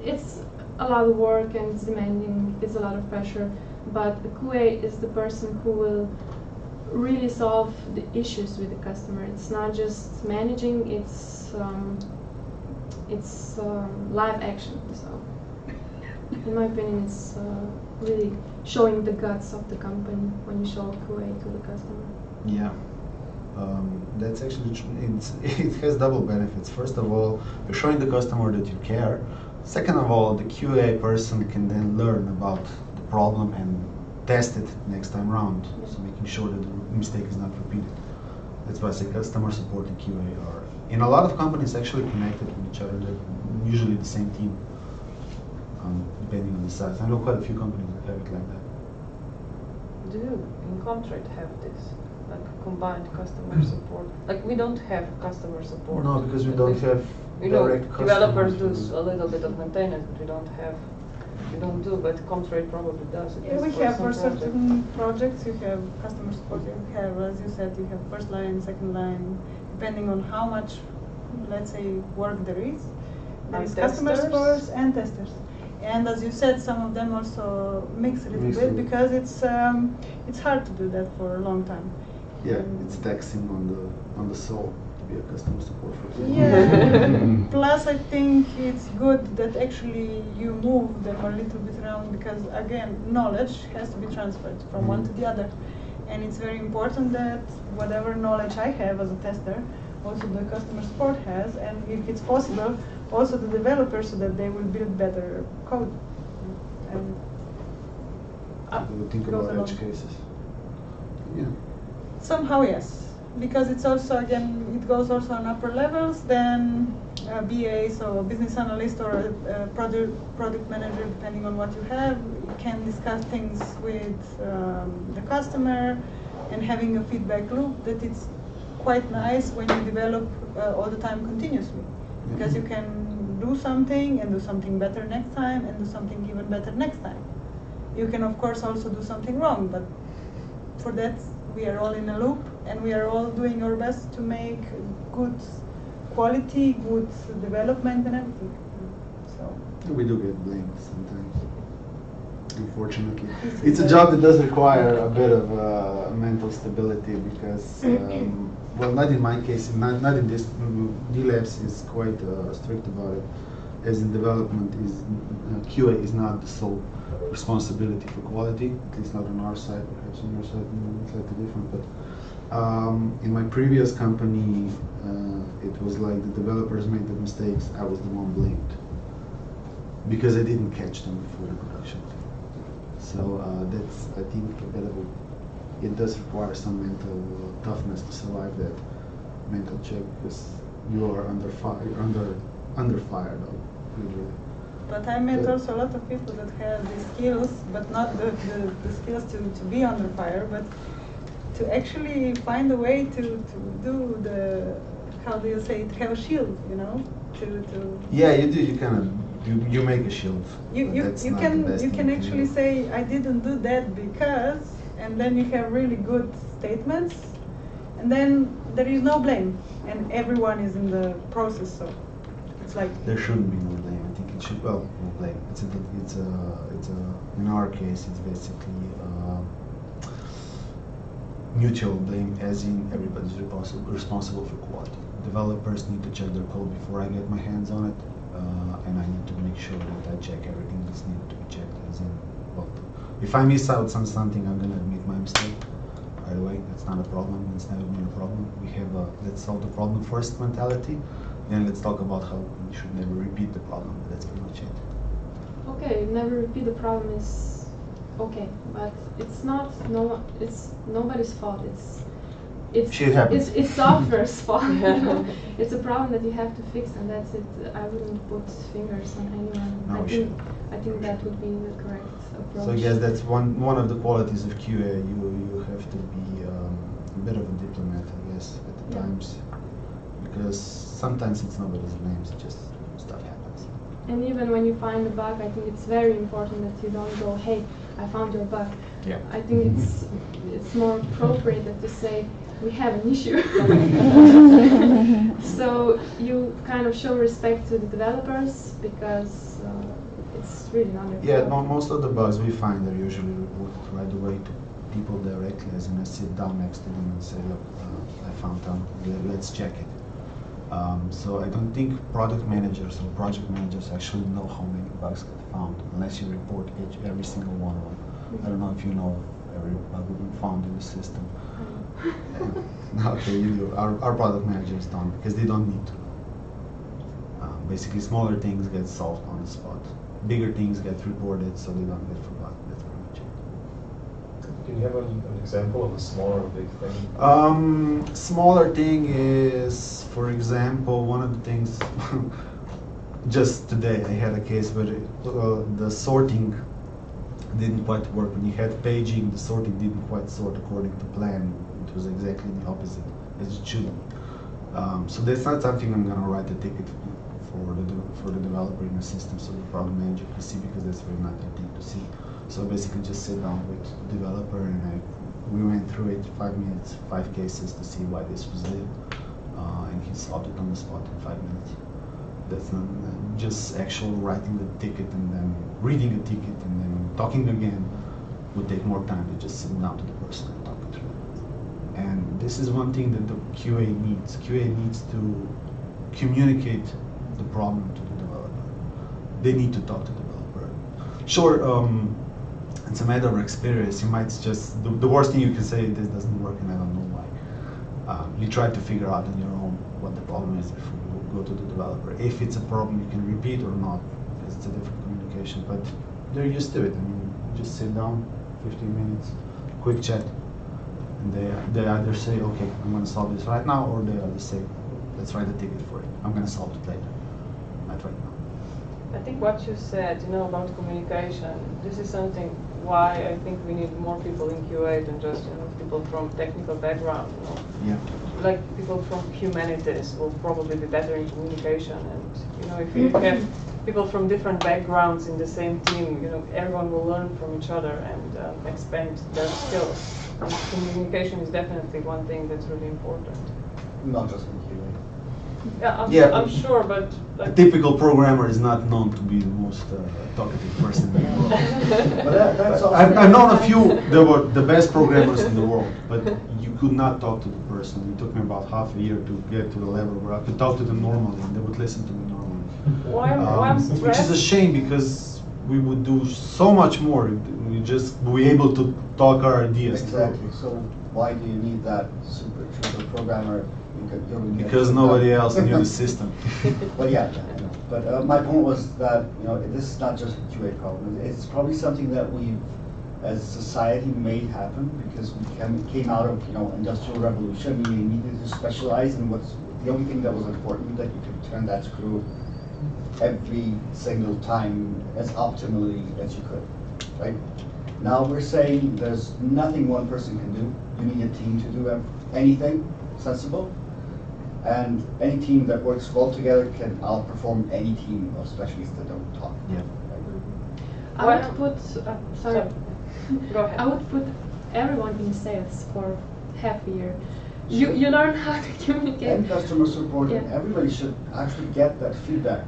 it's a lot of work and it's demanding, it's a lot of pressure, but a QA is the person who will really solve the issues with the customer. It's not just managing, it's live action. So in my opinion, it's really showing the guts of the company when you show QA to the customer. Yeah. That's actually it has double benefits. First of all, you're showing the customer that you care. Second of all, the QA person can then learn about the problem and test it next time around, so making sure that the mistake is not repeated. That's why I say customer support and QA are, in a lot of companies, actually connected with each other. They're usually the same team, depending on the size. I know quite a few companies that have it like that. Do you in contract have this, like combined customer support? Like we don't have customer support. No, because we don't have direct customers. Developers do a little bit of maintenance, but we don't do, but Comtrade probably does. Yeah, we have for certain projects, you have customer support, you have, as you said, you have first line, second line, depending on how much, let's say, work there is. There is customer support and testers. And as you said, some of them also mix a little bit, because it's hard to do that for a long time. Yeah, it's taxing on the soul to be a customer support for people. Yeah. Plus, I think it's good that actually you move them a little bit around, because again, knowledge has to be transferred from one to the other, and it's very important that whatever knowledge I have as a tester, also the customer support has, and if it's possible, also the developers, so that they will build better code. And Do you think about edge cases? Yeah. Somehow, yes, because it's also, again, it goes also on upper levels, then BA, so business analyst or a product manager, depending on what you have, you can discuss things with the customer, and having a feedback loop that it's quite nice when you develop all the time continuously, because you can do something and do something better next time and do something even better next time. You can of course also do something wrong, but for that we are all in a loop, and we are all doing our best to make good quality, good development and everything. So we do get blamed sometimes, unfortunately. It's a job that does require a bit of mental stability, because well, not in my case, not in this. D.labs is quite strict about it. As in development, QA is not the sole responsibility for quality, at least not on our side. Perhaps on your side it's slightly different. But in my previous company, it was like the developers made the mistakes. I was the one blamed, because I didn't catch them before the production. So that's, I think, a bit of a, it does require some mental toughness to survive that mental check, because you are under fire, under fire though, usually. But I met also a lot of people that have the skills, but not the skills to be under fire, but to actually find a way to do the, how do you say, to have a shield, you know, to. Yeah, you do. You kind of you make a shield. You can actually say, I didn't do that because, and then you have really good statements, and then there is no blame, and everyone is in the process. So it's like there shouldn't be no blame. I think it should. Well, no blame. It's in our case, it's basically mutual blame, as in everybody's responsible for quality. Developers need to check their code before I get my hands on it, and I need to make sure that I check everything that's needed to be checked. As in, well, if I miss out on something, I'm gonna admit my mistake right away. That's not a problem. It's never been a problem. We have a let's solve the problem first mentality. Then let's talk about how we should never repeat the problem. That's pretty much it. Okay, never repeat the problem is okay, but it's not it's nobody's fault. It's software's fault. It's a problem that you have to fix, and that's it. I wouldn't put fingers on anyone. No, I think that would be the correct approach. So I guess that's one of the qualities of QA. You have to be a bit of a diplomat, I guess, at the times, because sometimes it's nobody's names, just stuff happens. And even when you find a bug, I think it's very important that you don't go, hey, I found your bug. Yeah. I think it's more appropriate that to say, we have an issue. So you kind of show respect to the developers because it's really not your Yeah, fault. most of the bugs we find are usually reported right away to people directly, as in I sit down next to them and say, look, I found out, let's check it. So I don't think product managers or project managers actually know how many bugs get found, unless you report every single one of them. I don't know if you know every bug we found in the system. Okay, you do. Our product managers don't, because they don't need to. Basically, smaller things get solved on the spot. Bigger things get reported, so they don't get forgotten. That's pretty much it. Can you have an example of a small or big thing? Smaller thing is, for example, one of the things. Just today, I had a case where the sorting didn't quite work. When you had paging, the sorting didn't quite sort according to plan. It was exactly the opposite, as it should. So that's not something I'm gonna write a ticket for the developer in the system, so the problem manager can see, because that's really not their thing to see. So basically, just sit down with the developer and we went through it 5 minutes, 5 cases to see why this was there, and he solved it on the spot in 5 minutes. That's not just actual writing the ticket and then reading a ticket and then talking again would take more time to just sit down to the person and talk it through. And this is one thing that the QA needs. QA needs to communicate the problem to the developer. They need to talk to the developer. Sure, it's a matter of experience. You might just, the worst thing you can say, this doesn't work and I don't know why. You try to figure out on your own what the problem is before you go to the developer. If it's a problem you can repeat or not, because it's a different communication, but they're used to it. I mean, you just sit down, 15 minutes, quick chat, and they either say, okay, I'm going to solve this right now, or they either say, let's write a ticket for it. I'm going to solve it later, not right now. I think what you said, about communication, this is something why I think we need more people in QA than just, people from technical background, Yeah. Like people from humanities will probably be better in communication, and, if you have people from different backgrounds in the same team, everyone will learn from each other and expand their skills. And communication is definitely one thing that's really important. Not just in QA. Yeah, I'm sure, but A typical programmer is not known to be the most talkative person in the world. But that's also I've known a few that were the best programmers in the world, but you could not talk to the person. It took me about half a year to get to the level where I could talk to them normally and they would listen to me normally. Which is a shame, because we would do so much more. We just be able to talk our ideas exactly. through. So why do you need that super programmer? Because nobody else knew the system. Well, yeah, I know. But my point was that this is not just a QA problem. It's probably something that we, as a society, made happen because we came out of industrial revolution. We needed to specialize in what's the only thing that was important, that you could turn that screw every single time as optimally as you could, right? Now we're saying there's nothing one person can do. You need a team to do anything sensible. And any team that works well together can outperform any team of specialists that don't talk. Yeah. I would put, sorry. Go ahead. I would put everyone in sales for half a year. You learn how to communicate. And customer support, Yeah. and everybody should actually get that feedback.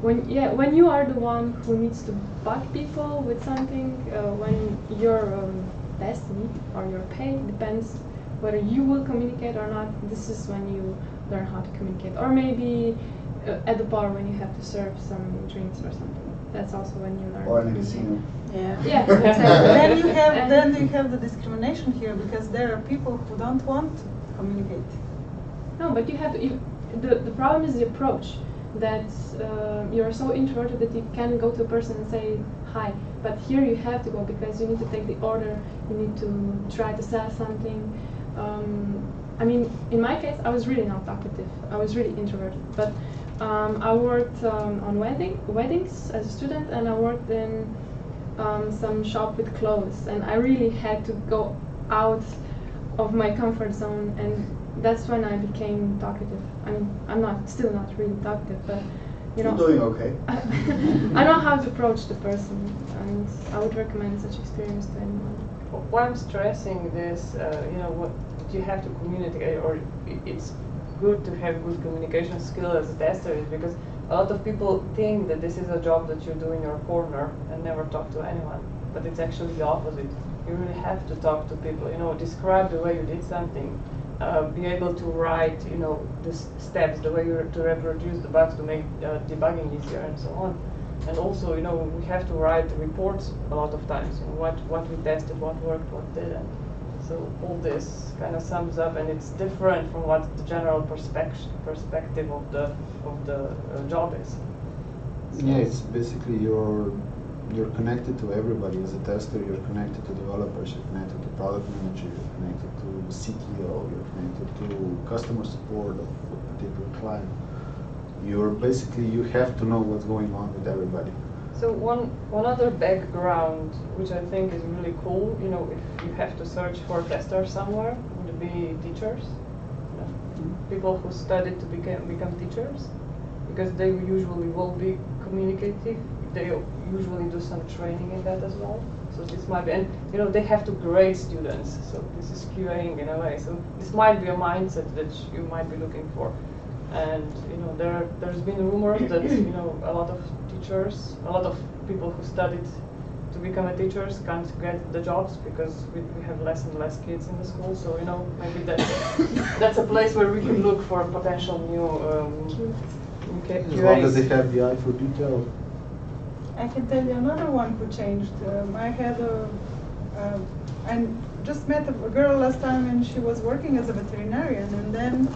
When you are the one who needs to bug people with something, when your destiny or your pay depends whether you will communicate or not, this is when you learn how to communicate. Or maybe at the bar when you have to serve some drinks or something. That's also when you learn. Or in a casino. Yeah. Yeah, exactly. Then you have the discrimination here, because there are people who don't want to communicate. No, but you have to. The problem is the approach. That you're so introverted that you can go to a person and say hi. But here you have to go because you need to take the order. You need to try to sell something. I mean, in my case, I was really not talkative. I was really introverted. But I worked on weddings as a student, and I worked in some shop with clothes. And I really had to go out of my comfort zone, and that's when I became talkative. I mean, still not really talkative, but you know, you're doing okay. I know how to approach the person, and I would recommend such experience to anyone. Why I'm stressing this, you know, what you have to communicate, or it's good to have good communication skill as a tester, is because a lot of people think that this is a job that you do in your corner and never talk to anyone, but it's actually the opposite. You really have to talk to people, you know, describe the way you did something, be able to write, you know, the steps, the way to reproduce the bugs to make debugging easier and so on. And also, you know, we have to write reports a lot of times, you know, what we tested, what worked, what didn't. So all this kind of sums up, and it's different from what the general perspective of the job is. So yeah, it's basically you're connected to everybody. As a tester, you're connected to developers, you're connected to product manager, you're connected to CTO, you're connected to customer support of a particular client. You have to know what's going on with everybody. So one other background, which I think is really cool, you know, if you have to search for testers somewhere, would be teachers. You know, people who studied to become teachers, because they usually will be communicative. They usually do some training in that as well. So this might be, and you know, they have to grade students. So this is QAing in a way. So this might be a mindset that you might be looking for. And you know, there's been rumors that you know a lot of teachers, a lot of people who studied to become a teachers can't get the jobs because we have less and less kids in the school. So you know, maybe that's a place where we can look for potential new QAs. As long as they have the eye for detail. I can tell you another one who changed. I just met a girl last time, and she was working as a veterinarian, and then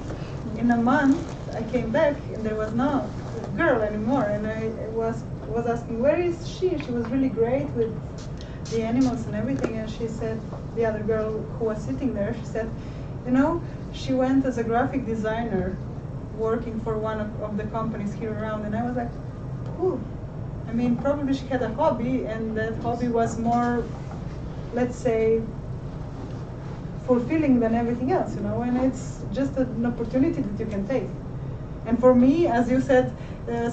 in a month I came back and there was no girl anymore, and I was asking, where is she? She was really great with the animals and everything, and she said, the other girl who was sitting there, she said, you know, she went as a graphic designer working for one of the companies here around, and I was like, cool. I mean, probably she had a hobby, and that hobby was more, let's say, fulfilling than everything else, you know, and it's just an opportunity that you can take. And for me, as you said,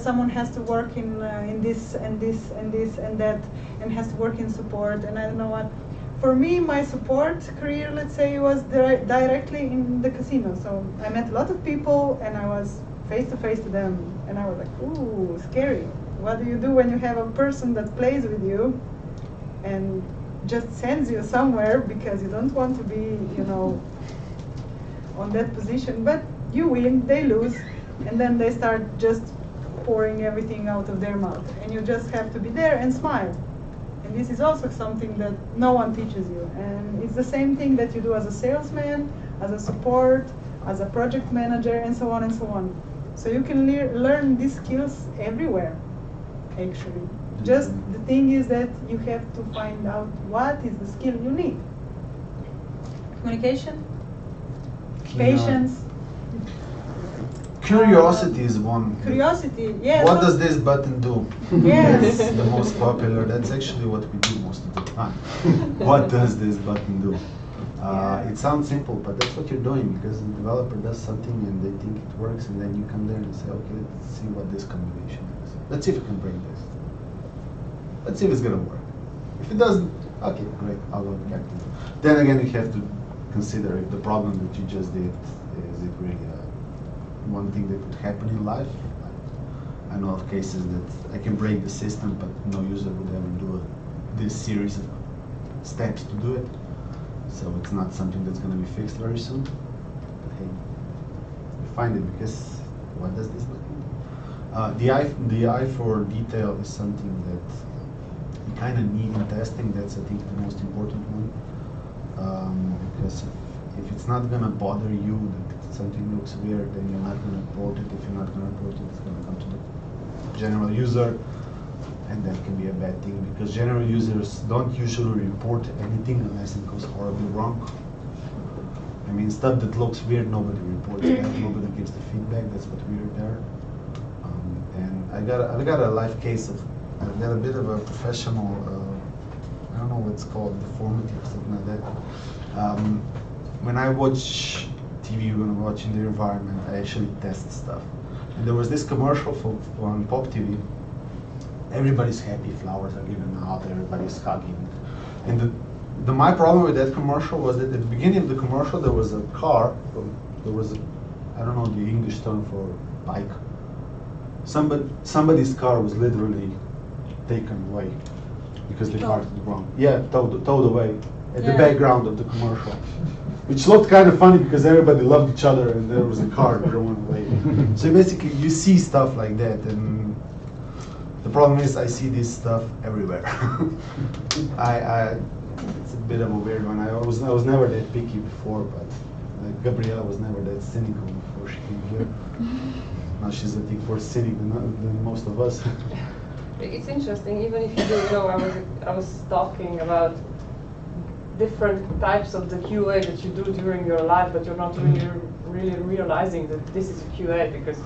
someone has to work in this and this and this and that, and has to work in support, and I don't know what. For me, my support career, let's say, was directly in the casino. So I met a lot of people, and I was face to face to them, and I was like, ooh, scary. What do you do when you have a person that plays with you and just sends you somewhere because you don't want to be, you know, on that position, but you win, they lose, and then they start just pouring everything out of their mouth, and you just have to be there and smile. And this is also something that no one teaches you, and it's the same thing that you do as a salesman, as a support, as a project manager, and so on and so on. So you can learn these skills everywhere, actually. Just the thing is that you have to find out what is the skill you need. Communication, patience. Curiosity is one. Curiosity, yes. What does this button do? Yes. That's the most popular. That's actually what we do most of the time. What does this button do? It sounds simple, but that's what you're doing, because the developer does something and they think it works, and then you come there and say, okay, let's see what this combination is. Let's see if we can break this. Let's see if it's gonna work. If it doesn't, okay, great, I'll go back to it. Then again, you have to consider if the problem that you just did, is it really one thing that would happen in life. I know of cases that I can break the system, but no user would ever do this series of steps to do it. So it's not something that's going to be fixed very soon. But hey, you find it, because what does this look like? The eye for detail is something that you kind of need in testing. That's, I think, the most important one. Because if it's not going to bother you that something looks weird, then you're not going to report it. If you're not going to report it, it's going to come to the general user, and that can be a bad thing, because general users don't usually report anything unless it goes horribly wrong. I mean, stuff that looks weird, nobody reports that, nobody gives the feedback. That's what we're there. And I got a live case of, I got a bit of a professional, I don't know what it's called, deformity or something like that. when I watch TV, when I'm watching the environment, I actually test stuff. And there was this commercial on Pop TV. Everybody's happy, flowers are given out, everybody's hugging. And my problem with that commercial was that at the beginning of the commercial there was a car, there was a, I don't know the English term for bike. Somebody's car was literally taken away because the car was wrong. Yeah, towed away at the background of the commercial. Which looked kind of funny because everybody loved each other and there was a car driven away. So basically you see stuff like that, and the problem is I see this stuff everywhere. It's a bit of a weird one. I was never that picky before, but Gabrijela was never that cynical before she came here. Now she's I think more cynic than most of us. It's interesting, even if you don't know, I was talking about different types of the QA that you do during your life, but you're not really realizing that this is a QA because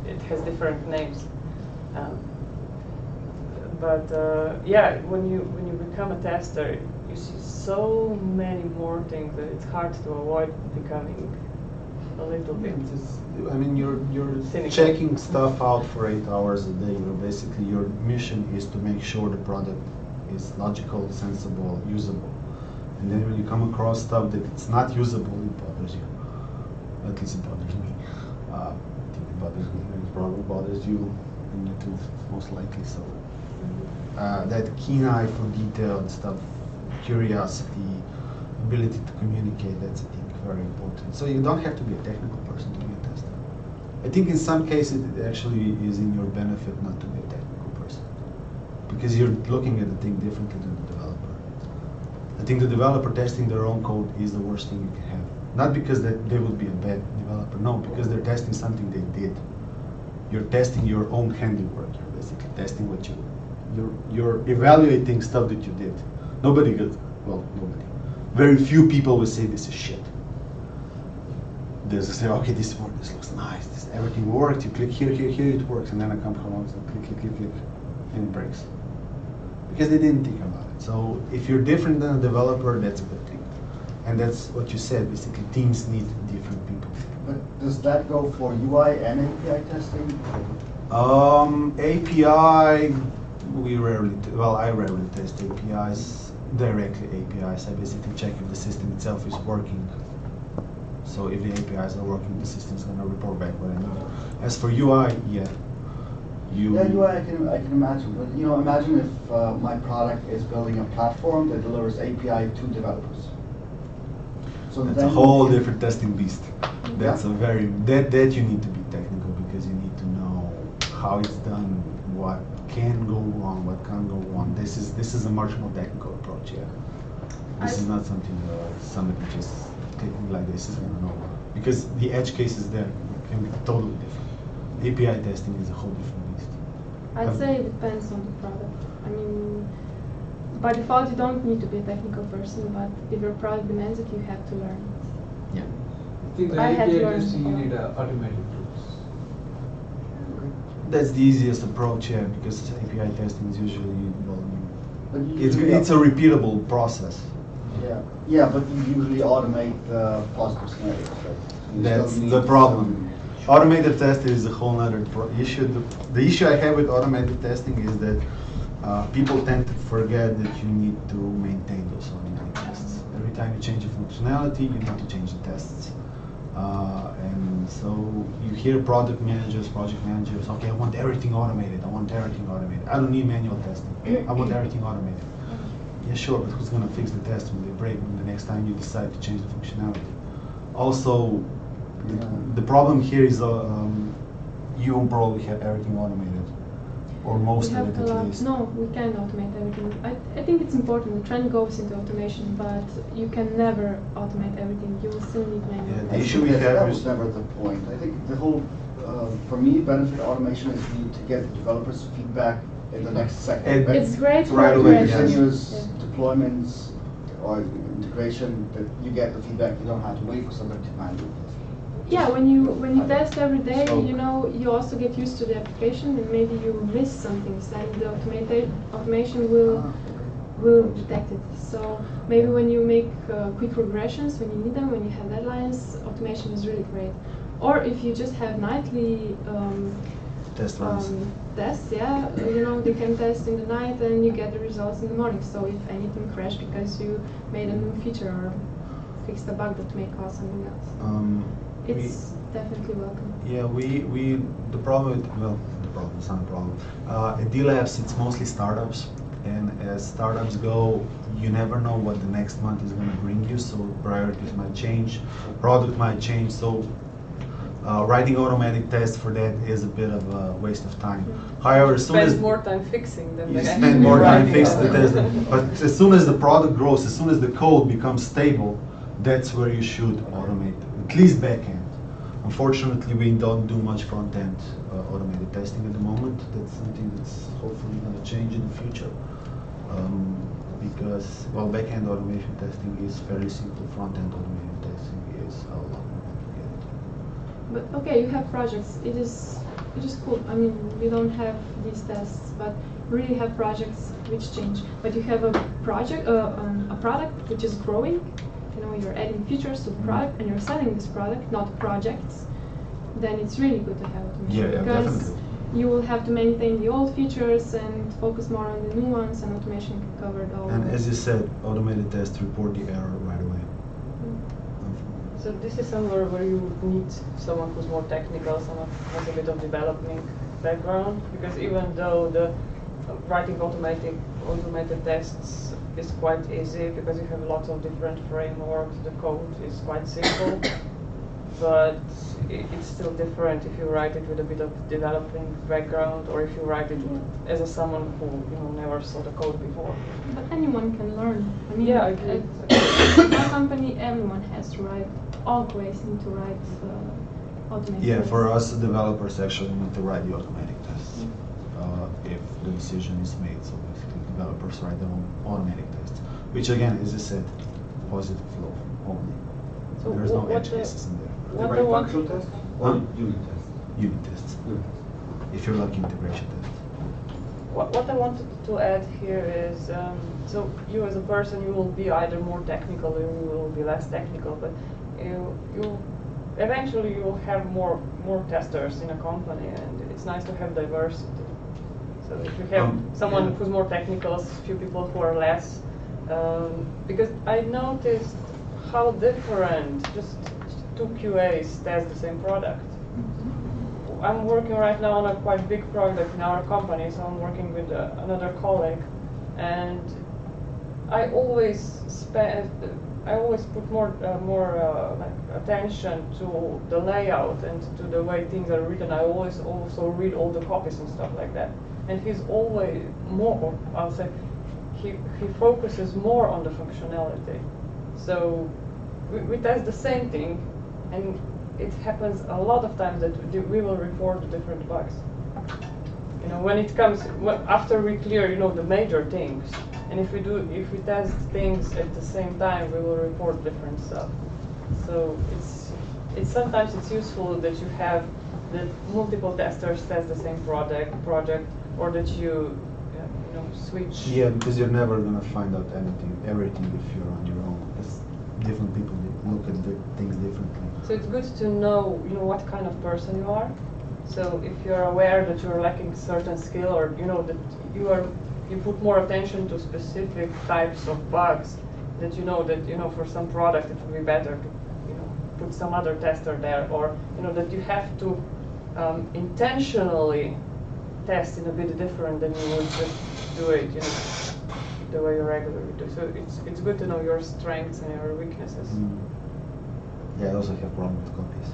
it has different names. Yeah, when you become a tester, you see so many more things that it's hard to avoid becoming a little bit. I mean, you're cynical. checking stuff out for 8 hours a day. Basically, your mission is to make sure the product is logical, sensible, usable. And then when you come across stuff that it's not usable, it bothers you. At least it bothers me. I think it bothers me. It probably bothers you, and you too, most likely. So that keen eye for detail and stuff, curiosity, ability to communicate, that's I think very important. So you don't have to be a technical person to be a tester. I think in some cases it actually is in your benefit not to be a technical person, because you're looking at the thing differently than the developer. I think the developer testing their own code is the worst thing you can have. Not because that they would be a bad developer, no, because they're testing something they did. You're testing your own handiwork. You're basically testing what you're evaluating stuff that you did. Nobody. Very few people will say this is shit. They say, okay, this worked, this looks nice, everything worked, you click here, it works, and then I come along and click, and it breaks. Because they didn't think about it. So if you're different than a developer, that's a good thing. And that's what you said, basically, teams need different people. But does that go for UI and API testing? API, I rarely test APIs, directly APIs. I basically check if the system itself is working. So if the APIs are working, the system's going to report back what I need. As for UI, yeah. UI I can imagine, but imagine if my product is building a platform that delivers API to developers. So that's a whole different testing beast. That's that you need to be technical, because you need to know how it's done, what can go wrong, what can't go wrong. This is a much more technical approach. Yeah, this is not something somebody just clicking like this is gonna know, because the edge cases there can be totally different. API testing is a whole different beast. I'd say it depends on the product. I mean, by default, you don't need to be a technical person, but if your product demands it, you have to learn it. Yeah. I think the API testing, you need automated tools. That's the easiest approach, yeah, because API testing is usually, it's a repeatable process. Yeah, but you usually automate the positive scenarios, right? That's the problem. Automated testing is a whole other issue. The issue I have with automated testing is that people tend to forget that you need to maintain those automated tests. Every time you change a functionality, you need to change the tests. And so you hear project managers, okay, I want everything automated, I don't need manual testing, I want everything automated. Yeah, sure, but who's going to fix the test when they break, when the next time you decide to change the functionality? Also, the problem here is you probably have everything automated, or most of it at least. No, we can automate everything. I think it's important. The trend goes into automation, but you can never automate everything. You will still need manual. Yeah, the issue we have that was never the point. I think the whole, for me, benefit of automation is to get the developers' feedback in the next second. It's great for right away. Continuous deployments or integration, that you get the feedback. You don't have to wait for somebody to manually test. Yeah, when you test every day, you also get used to the application, and maybe you miss some things, and the automation will will detect it. So maybe when you make quick regressions, when you need them, when you have deadlines, automation is really great. Or if you just have nightly Test runs. tests, yeah, you know, they can test in the night and you get the results in the morning. So if anything crashed because you made a new feature or fixed a bug that may cause something else, it's definitely welcome. Yeah, the problem with, well, the problem, it's not a problem. At d.labs, it's mostly startups, and as startups go, you never know what the next month is going to bring you, so priorities might change, product might change, so writing automatic tests for that is a bit of a waste of time. However, as soon as more time fixing than you spend more time fixing the test, but as soon as the product grows, as soon as the code becomes stable, that's where you should automate, at least backend. Unfortunately, we don't do much front-end automated testing at the moment. That's something that's hopefully going to change in the future. Because, well, back-end automation testing is fairly simple. Front-end automation testing is a lot more complicated. But okay, you have projects. It is cool. I mean, we don't have these tests, but really have projects which change. But you have a project, a product which is growing. You know, you're adding features to the product and you're selling this product, not projects. Then it's really good to have automation, because definitely. you will have to maintain the old features and focus more on the new ones, and automation can cover it all. And as you said, automated tests report the error right away. So this is somewhere where you would need someone who's more technical, someone who has a bit of developing background, because even though the writing automated tests is quite easy because you have lots of different frameworks, the code is quite simple, but it's still different if you write it with a bit of developing background or if you write it as someone who never saw the code before. But anyone can learn. I mean, yeah, I agree. At our company, everyone has to write. All QAs need to write automated tests. For us, the developers actually need to write the automatic tests if the decision is made. So basically, developers write their own automatic tests, which again, as I said, positive flow only. So there's no edge cases in there. They write functional tests or unit tests? Unit tests. If you're like integration tests. What I wanted to add here is, so you as a person, you will be either more technical or you will be less technical, but you eventually you will have more testers in a company, and it's nice to have diversity. So if you have someone who's more technical, a few people who are less, because I noticed how different just two QAs test the same product. I'm working right now on a quite big project in our company, so I'm working with another colleague, and I always put more attention to the layout and to the way things are written. I always also read all the copies and stuff like that. And he's always more, I'll say, he focuses more on the functionality. So we test the same thing, and it happens a lot of times that we will report different bugs. You know, when it comes after we clear, the major things, and if we test things at the same time, we will report different stuff. So it's sometimes it's useful that you have that multiple testers test the same project, or that you switch. Yeah, because you're never gonna find out everything if you're on your own. Because different people look at things differently. So it's good to know, what kind of person you are. So if you're aware that you're lacking certain skill, or that you put more attention to specific types of bugs, that that for some product it would be better to put some other tester there, or that you have to intentionally test in a bit different than you would just do it, the way you regularly do. So it's good to know your strengths and your weaknesses. Yeah, I also have problem with copies.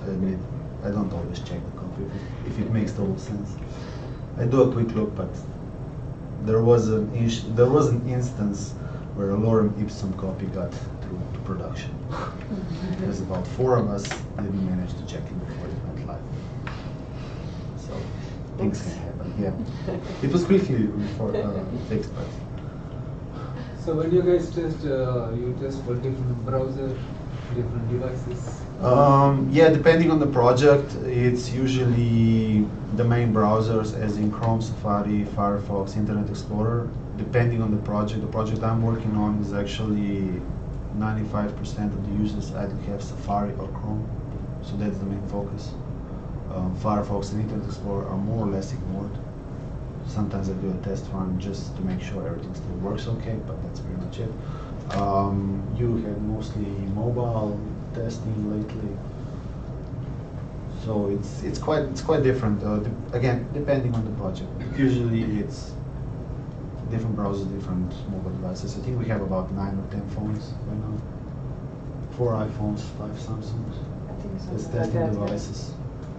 I admit, I don't always check the copy if it makes total sense. I do a quick look, but there was an instance where a lorem ipsum copy got through to production. There's about 4 of us didn't manage to check it before it went live. So things can happen. Yeah, it was quickly fixed, but. So when you guys test, you test for different browser, different devices? Yeah, depending on the project, it's usually the main browsers, as in Chrome, Safari, Firefox, Internet Explorer. depending on the project I'm working on is actually 95% of the users either have Safari or Chrome, so that's the main focus. Firefox and Internet Explorer are more or less ignored. Sometimes I do a test run just to make sure everything still works okay, but that's pretty much it. You had mostly mobile testing lately, so it's quite different. Again, depending on the project. Usually it's different browsers, different mobile devices. I think we have about 9 or 10 phones right now. 4 iPhones, 5 Samsungs. I think As something like testing that. devices.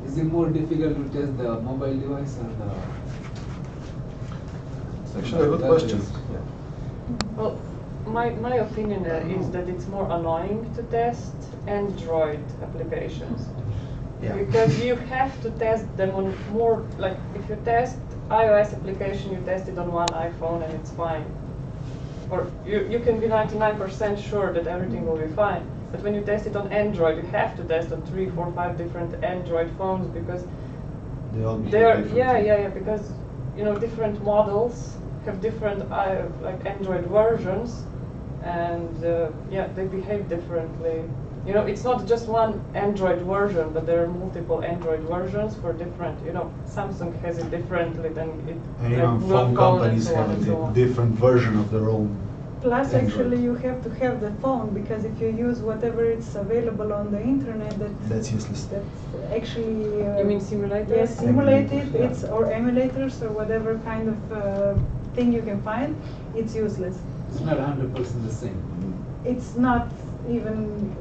Is it more difficult to test the mobile device or the? It's actually a good question. Well, my opinion is that it's more annoying to test Android applications. Yeah. Because you have to test them on more, like if you test iOS application, you test it on one iPhone and it's fine. Or you can be 99% sure that everything will be fine. But when you test it on Android, you have to test on 3, 4, 5 different Android phones because They all behave they are, differently. because different models have different like Android versions, and they behave differently. It's not just one Android version, but there are multiple Android versions for different. Samsung has it differently than it. And like even Google phone companies and so on have and so a on. different version of their own. Plus, Android. actually, you have to have the phone, because if you use whatever is available on the internet, That's useless. that's actually. You mean simulator? Yes, simulated. Yeah. It's or emulators or whatever kind of thing you can find. It's useless. It's not 100% the same. It's not even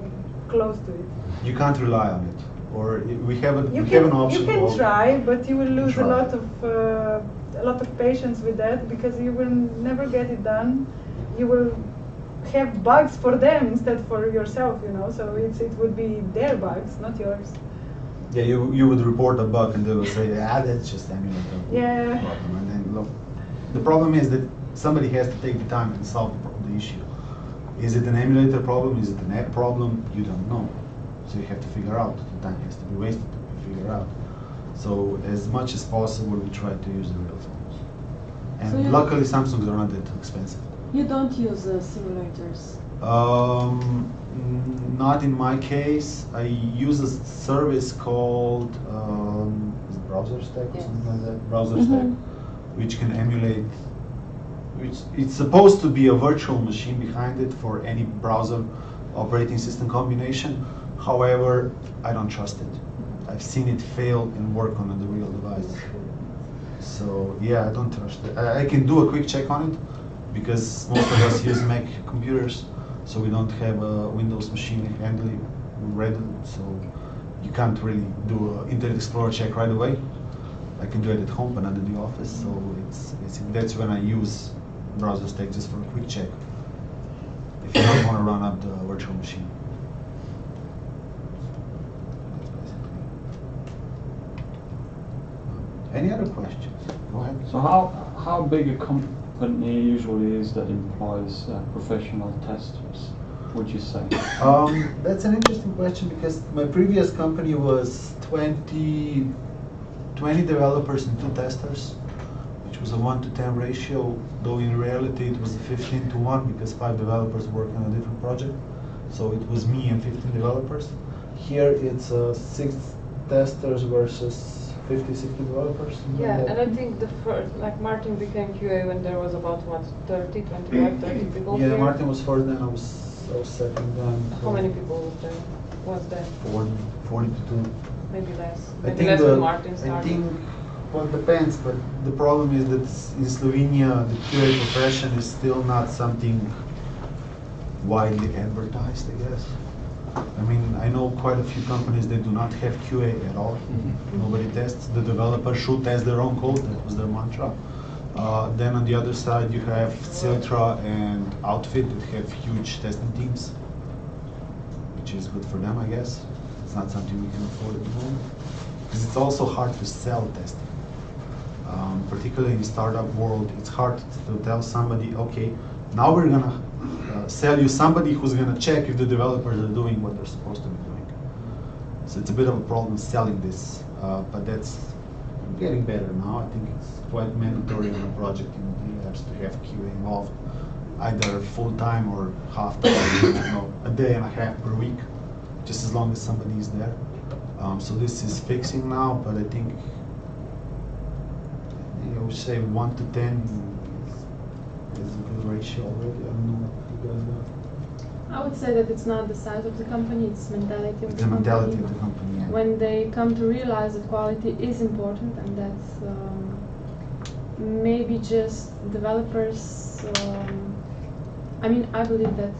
close to it. You can't rely on it, or we have You an option. you can called- try, but you will lose Try. a lot of patience with that, because you will never get it done. You will have bugs for them instead for yourself, So it would be their bugs, not yours. Yeah, you would report a bug and they will say, that's just emulator Yeah. problem. And then look, the problem is that somebody has to take the time and solve the issue. Is it an emulator problem? Is it an app problem? You don't know. So you have to figure out. The time has to be wasted to figure out. So as much as possible, we try to use the real phones. And So you- luckily, Samsungs are not that expensive. You don't use simulators. Not in my case. I use a service called is it Browser Stack or something like that. Browser Stack, which can emulate. It's supposed to be a virtual machine behind it for any browser operating system combination. However, I don't trust it. I've seen it fail and work on the real device. So yeah, I don't trust it. I can do a quick check on it, because most of us use Mac computers, so we don't have a Windows machine handy ready, so you can't really do an Internet Explorer check right away. I can do it at home but not in the office, so that's when I use Browser Stack just for a quick check, if you don't want to run up the virtual machine. That's basically. Any other questions? Go ahead. So how big a company usually is that employs professional testers, would you say? That's an interesting question, because my previous company was 20 developers and 2 testers, which was a 1-to-10 ratio, though in reality it was a 15-to-1, because 5 developers worked on a different project. So it was me and 15 developers. Here it's 6 testers versus 50, 60 developers. Yeah, and I think the first, like Martin became QA when there was about 30 people Yeah, here. Martin was first, then I was second, then. How many people was there? 42. Maybe less. I Maybe think less when Martin started. I think, well, it depends, but the problem is that in Slovenia, the QA profession is still not something widely advertised, I guess. I mean, I know quite a few companies that do not have QA at all. Nobody tests. The developer should test their own code. That was their mantra. Then on the other side, you have Ciltra and Outfit that have huge testing teams, which is good for them, I guess. It's not something we can afford at the moment, because it's also hard to sell testing. Particularly in the startup world, it's hard to tell somebody, okay, now we're gonna sell you somebody who's gonna check if the developers are doing what they're supposed to be doing. So it's a bit of a problem selling this, but that's getting better now. I think it's quite mandatory on a project in steps to have QA involved, either full-time or half-time, a day and a half per week, just as long as somebody is there. So this is fixing now, but I think I would say 1 to 10 is a good ratio already. I don't know what you guys know. I would say that it's not the size of the company, it's mentality of the company. Mentality of the company. Yeah. When they come to realize that quality is important and that maybe just developers, I mean, I believe that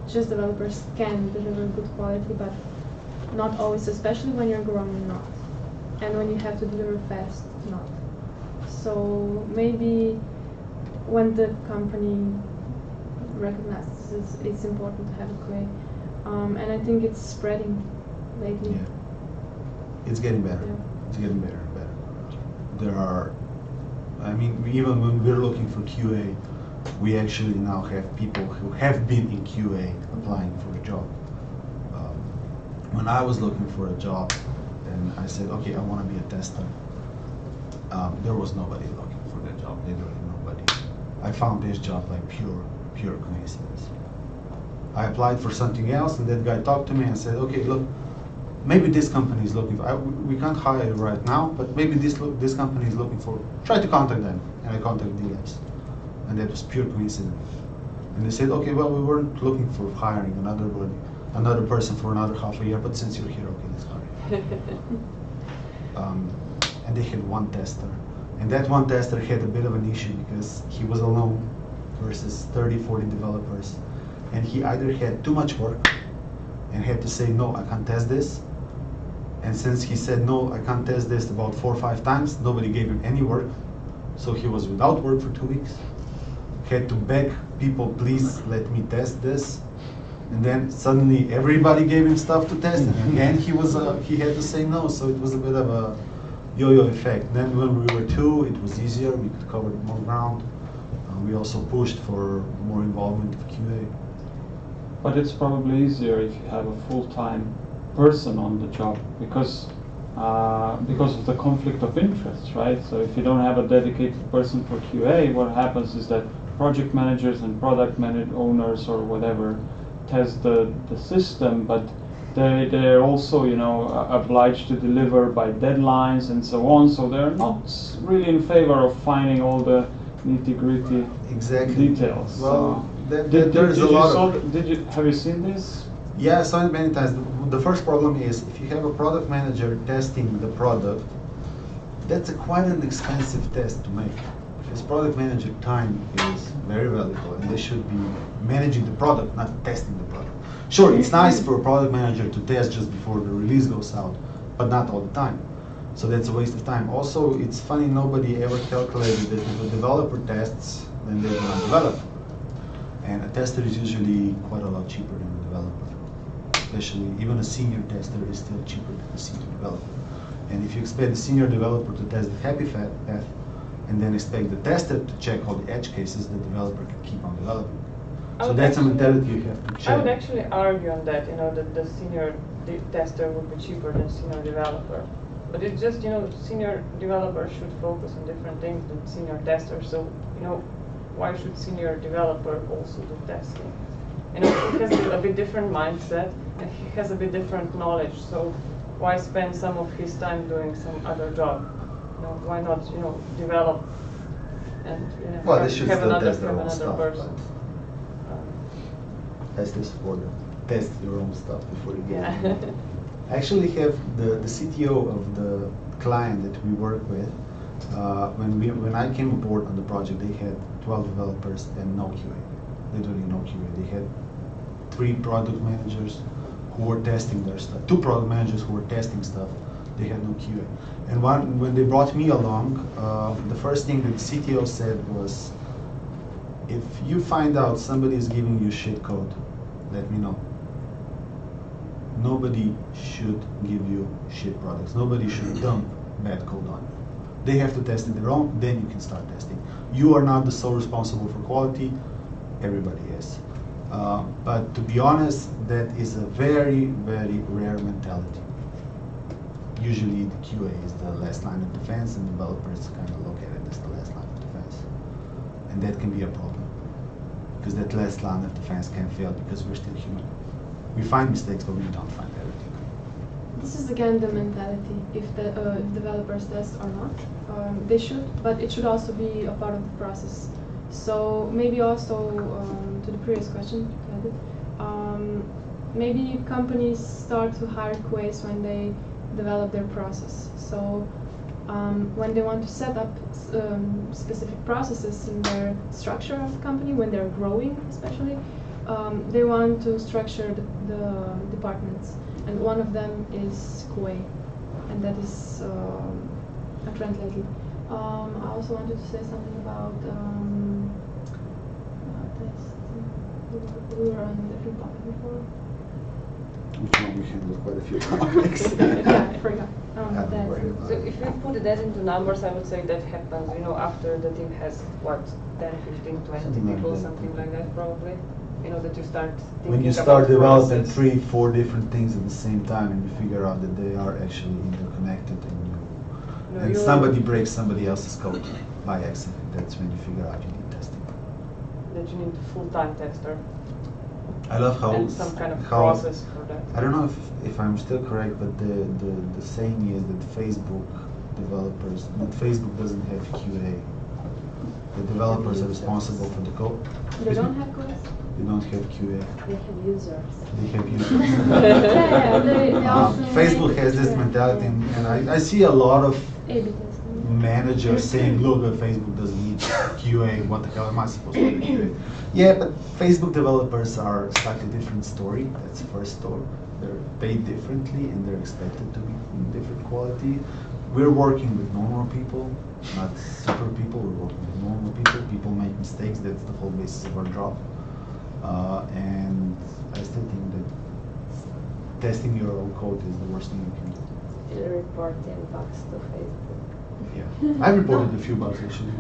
just developers can deliver good quality, but not always, especially when you're growing, not. And when you have to deliver fast, not. So maybe when the company recognizes it's important to have a QA, and I think it's spreading lately. Yeah. It's getting better. Yeah. It's getting better and better. There are, I mean, even when we're looking for QA, we actually now have people who have been in QA applying for a job. When I was looking for a job, and I said, okay, I want to be a tester, there was nobody looking for that job, literally nobody. I found this job like pure coincidence. I applied for something else, and that guy talked to me and said, okay, look, maybe this company is looking for, we can't hire you right now, but maybe this company is looking for, try to contact them. And I contacted d.labs. And that was pure coincidence. And they said, okay, well, we weren't looking for hiring another person for another half a year, but since you're here, okay, let's hire you. And they had one tester. And that one tester had a bit of an issue because he was alone versus 30, 40 developers. And he either had too much work and had to say, no, I can't test this. And since he said, no, I can't test this about 4 or 5 times, nobody gave him any work. So he was without work for 2 weeks. Had to beg people, please let me test this. And then suddenly everybody gave him stuff to test, and again he had to say no. So it was a bit of a yo-yo effect. Then when we were 2, it was easier. We could cover more ground. We also pushed for more involvement of QA. But it's probably easier if you have a full-time person on the job because of the conflict of interest, right? So if you don't have a dedicated person for QA, what happens is that project managers and product owners or whatever test the system, but they're also, you know, obliged to deliver by deadlines and so on. So they're not really in favor of finding all the nitty-gritty details. Well, have you seen this? Yeah, I saw it many times. The first problem is if you have a product manager testing the product, that's quite an expensive test to make. Because product manager time is very valuable, and they should be managing the product, not testing the product. Sure, it's nice for a product manager to test just before the release goes out, but not all the time. So that's a waste of time. Also, it's funny, nobody ever calculated that if a developer tests, then they're going to develop. And a tester is usually quite a lot cheaper than a developer. Especially, even a senior tester is still cheaper than a senior developer. And if you expect a senior developer to test the happy path, and then expect the tester to check all the edge cases, the developer can keep on developing. So that's a mentality you have to check. I would actually argue on that, you know, that the senior tester would be cheaper than senior developer. But it's just, you know, senior developers should focus on different things than senior testers. So, you know, why should senior developer also do testing? You know, he has a bit different mindset and he has a bit different knowledge. So why spend some of his time doing some other job? You know, why not, you know, develop and, you know, well, they should have still another, test their have own another stuff, person. Test this for them. Test your own stuff before you get Yeah. it. I actually have the CTO of the client that we work with. When I came aboard on the project, they had 12 developers and no QA, literally no QA. They had 3 product managers who were testing their stuff, 2 product managers who were testing stuff. They had no QA. And when they brought me along, the first thing that the CTO said was, if you find out somebody is giving you shit code, let me know. Nobody should give you shit products. Nobody should dump bad code on you. They have to test it their own, then you can start testing. You are not the sole responsible for quality, everybody is. But to be honest, that is a very, very rare mentality. Usually the QA is the last line of defense and developers kind of look at it as the last line of defense. And that can be a problem, because that last line of defense can fail because we're still human. We find mistakes, but we don't find everything. This is again the mentality, if the developers test or not. They should, but it should also be a part of the process. So maybe also to the previous question, maybe companies start to hire QAs when they develop their process. So when they want to set up specific processes in their structure of the company, when they're growing especially, they want to structure the departments. And one of them is QA, and that is a trend lately. I also wanted to say something about we were on a different topic before. Which one? We handled quite a few topics. Yeah, I forgot. So if you put that into numbers, I would say that happens, after the team has, what, 10, 15, 20 people, something like that probably. That you start thinking when you start developing process. 3, 4 different things at the same time, and you figure out that they are actually interconnected, and somebody breaks somebody else's code by accident, that's when you figure out you need testing. That you need a full-time tester. I love how and some kind of process for that. I don't know if I'm still correct, but the saying is that Facebook doesn't have QA. The developers are responsible for the code. They don't have QA? They don't have QA. They have users. They have users. They Facebook has this mentality, and I see a lot of A/B testing. managers saying, look, Facebook doesn't need QA, what the hell am I supposed to do QA? Yeah, but Facebook developers are a slightly different story. That's the first story. They're paid differently and they're expected to be different quality. We're working with normal people, not super people. We're working with normal people. People make mistakes. That's the whole basis of our job. And I still think that testing your own code is the worst thing you can do. Reporting bugs to Facebook. Yeah, I reported a few bugs actually.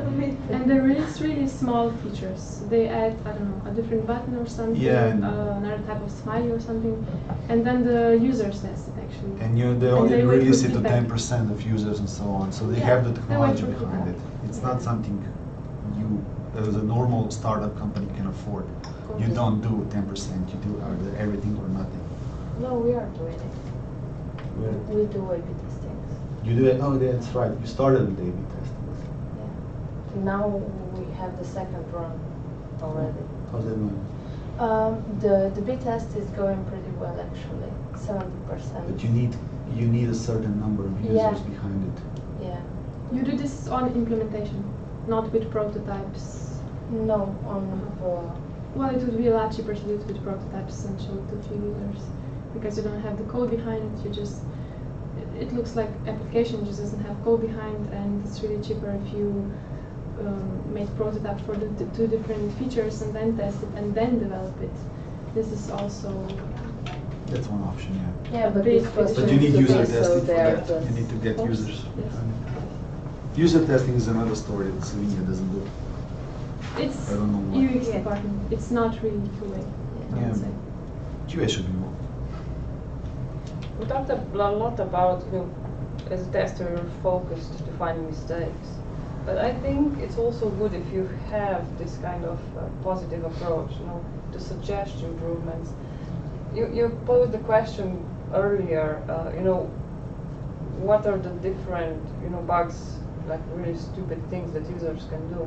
And they release really small features. They add, I don't know, a different button or something, Yeah, another type of smiley or something, and then the users test it actually. And they only wait release for it to feedback. 10% of users and so on. So they Yeah, have the they technology wait for behind it. feedback. It's not something you, as a normal startup company, can afford. You don't do 10%. You do either everything or nothing. No, we are doing it. We do A/B testing. You do it. Oh, that's right. You started with A/B testing. Yeah. Now we have the second run already. How's that going? The B test is going pretty well actually, 70%. But you need a certain number of users behind it. Yeah. You do this on implementation, not with prototypes. No, on Well, it would be a lot cheaper to do it with prototypes and show it to a few users, because you don't have the code behind it. You just it looks like application just doesn't have code behind, and it's really cheaper if you make prototype for the two different features and then test it and then develop it. This is also That's one option, yeah. yeah, but Big this was But you need just user so testing for there that. was- You need to get Oops, users. yes. behind it. User testing is another story that Slovenia doesn't do. It's I don't know why. UX department. It's not really QA. I Yeah. would say. QA should be more. We talked a lot about, as a tester, you're focused to find mistakes. But I think it's also good if you have this kind of positive approach, to suggest improvements. You posed the question earlier, what are the different, bugs, like really stupid things that users can do?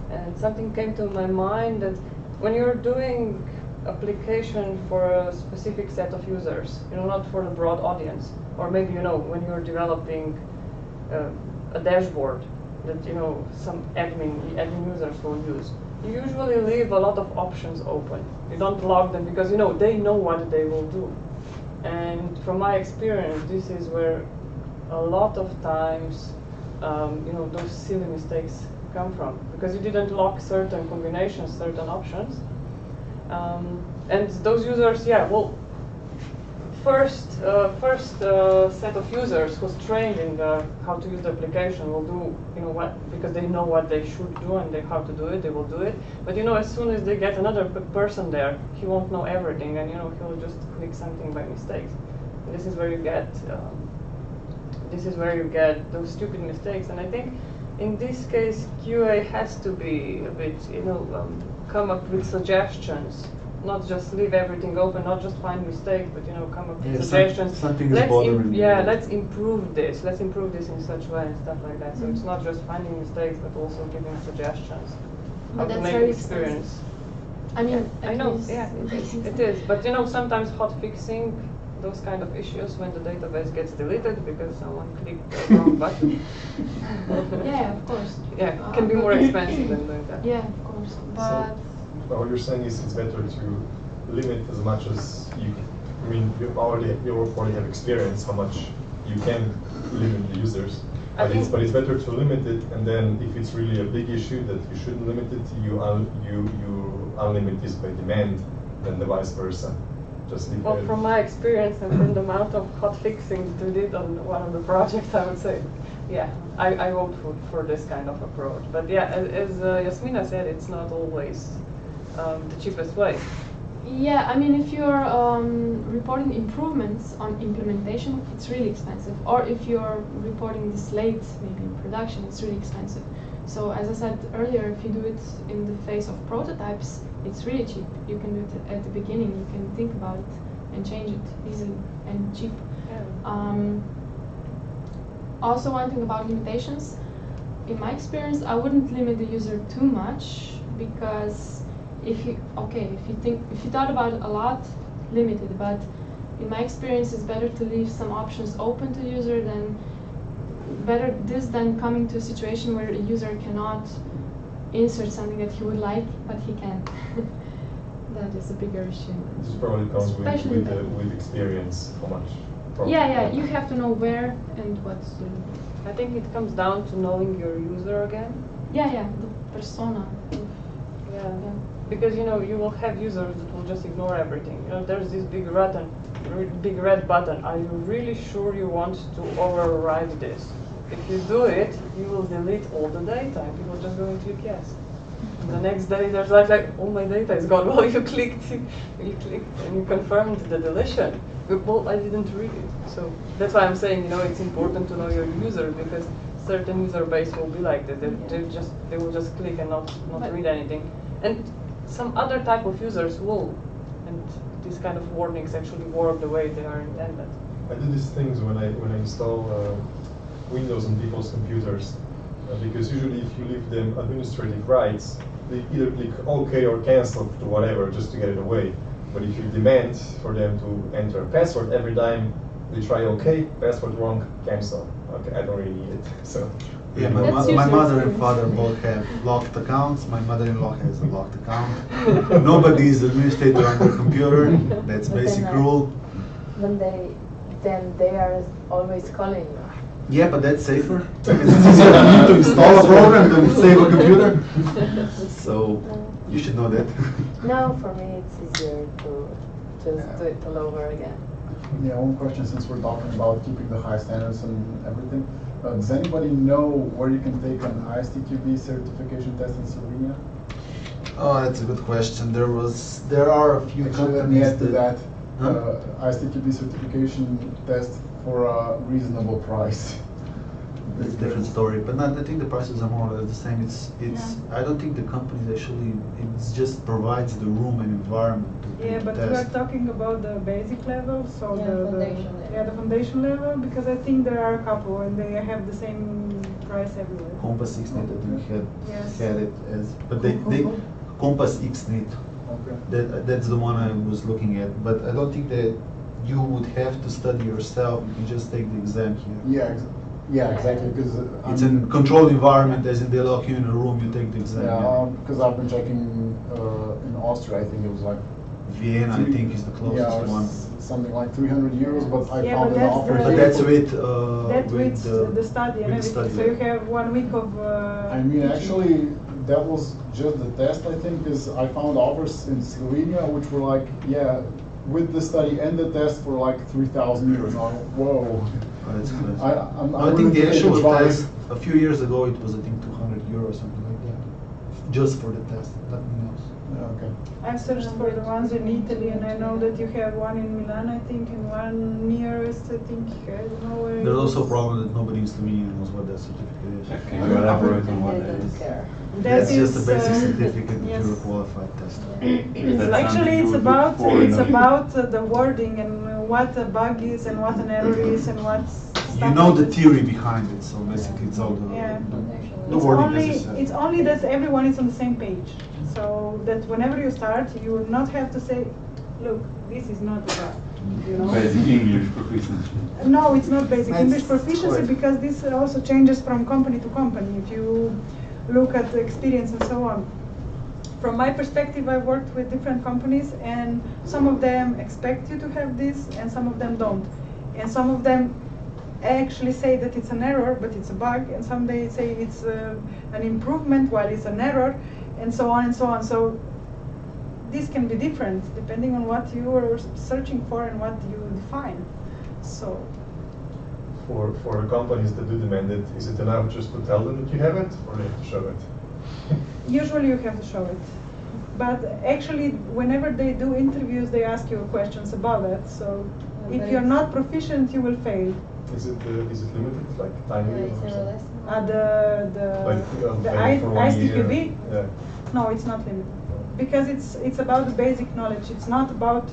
And something came to my mind that when you're doing application for a specific set of users, not for the broad audience, or maybe, when you're developing a dashboard that, some admin users will use, you usually leave a lot of options open. You don't log them because, they know what they will do. And from my experience, this is where a lot of times, those silly mistakes come from, because you didn't lock certain combinations, certain options. And those users, first set of users who's trained in how to use the application will do, because they know what they should do and how to do it, they will do it. But as soon as they get another person there, he won't know everything, and he'll just click something by mistake. And this is where you get those stupid mistakes. And I think in this case, QA has to be a bit, come up with suggestions, not just leave everything open, not just find mistakes, but come up with suggestions. Something is bothering me. Let's improve this. Let's improve this in such way and stuff like that. So it's not just finding mistakes, but also giving suggestions how to make experience. I mean, I know, yeah, it is. But sometimes hot fixing those kind of issues when the database gets deleted because someone clicked the wrong button. Yeah, of course. Yeah, it can be more expensive than doing that. Yeah, of course. But what you're saying is it's better to limit as much as you can. I mean, you already have experience how much you can limit the users. But it's better to limit it, and then if it's really a big issue that you shouldn't limit it, you unlimit this by demand, then the vice versa. Just leave it. From my experience and from the amount of hot fixings we did on one of the projects, I would say, yeah, I vote for this kind of approach. But yeah, as Jasmina said, it's not always the cheapest way. yeah, I mean, if you're reporting improvements on implementation, it's really expensive. Or if you're reporting this late, maybe in production, it's really expensive. So as I said earlier, if you do it in the phase of prototypes, it's really cheap. You can do it at the beginning. You can think about it and change it easily and cheap. Yeah. Also, one thing about limitations, in my experience, I wouldn't limit the user too much, because if you thought about it a lot, limit it. But in my experience, it's better to leave some options open to the user than coming to a situation where a user cannot insert something that he would like, but he can't. That is a bigger issue. This probably comes with experience, how much. Yeah, you have to know where and what to do. I think it comes down to knowing your user again. Yeah, the persona. Yeah. Because you will have users that will just ignore everything. There's this big red button. Are you really sure you want to override this? If you do it, you will delete all the data, and people just go and click yes. And the next day, there's like, all my data is gone. Well, you clicked, and you confirmed the deletion. Well, I didn't read it. So that's why I'm saying, it's important to know your user, because certain user base will be like that. They will just click and not read anything. And some other type of users will, and these kind of warnings actually work the way they are intended. I do these things when I install Windows on people's computers, because usually if you leave them administrative rights, they either click OK or cancel to whatever just to get it away. But if you demand for them to enter a password every time they try OK, password wrong, cancel. Okay, I don't really need it. So. Yeah, my mother and father both have locked accounts. My mother-in-law has a locked account. Nobody is administrator on the computer. That's basic rule. Then they are always calling you. Yeah, but that's safer. It's easier to install a program than save a computer. So you should know that. No, for me it's easier to just do it all over again. Yeah, one question, since we're talking about keeping the high standards and everything. Does anybody know where you can take an ISTQB certification test in Slovenia? Oh, that's a good question. There are a few companies that ISTQB certification test for a reasonable price. That's a different story, but I think the prices are more or less the same. I don't think the companies actually. It just provides the room and environment to Yeah, but test. we are talking about the basic level, so the foundation level, because I think there are a couple and they have the same price everywhere. Compass XNet, I think had it as, but they Compass XNet. Okay. That's the one I was looking at, but I don't think that you would have to study yourself. You can just take the exam here. Yeah, exactly. Because it's a controlled environment, as in they lock you in a room, you take the exam. Yeah, because I've been checking in Austria. I think it was like Vienna. I think is the closest one. Something like 300 euros, but I Yeah, found but an offer. But that's with the study and everything. So you have 1 week of. I mean, actually, that was just the test. I think, because I found offers in Slovenia which were like, with the study and the test for like 3,000 euros. Whoa. Oh, that's good. I think the actual test a few years ago it was, I think, 200 euros, something like that, just for the test, nothing else. Okay. I've searched for the ones in Italy, and I know that you have one in Milan, I think, and one nearest, I think, I don't know where. There's also a problem that nobody in Slovenia knows what that certificate is. Can you elaborate on what that is? That's just a is, basic certificate that yes. you're a qualified tester. Actually, it's about the wording and what a bug is and what an error is and what's. You know the theory behind it, so basically it's all the, Yeah. the wording necessary. It's only that everyone is on the same page, so that whenever you start, you will not have to say, "Look, this is not a bug." You know? Basic English proficiency. No, it's not basic It's English proficiency correct. because this also changes from company to company. If you look at the experience and so on. From my perspective, I've worked with different companies, and some of them expect you to have this, and some of them don't. And some of them actually say that it's an error, but it's a bug, and some they say it's an improvement while it's an error, and so on and so on. So this can be different depending on what you are searching for and what you define. So. For the companies that do demand it, is it enough just to tell them that you have it, or they have to show it? Usually you have to show it. But actually, whenever they do interviews, they ask you questions about it. So if you're not proficient, you will fail. Is it limited, like time limit or something? The paying for 1 year? ISTQB? Yeah. No, it's not limited. Because it's about the basic knowledge. It's not about,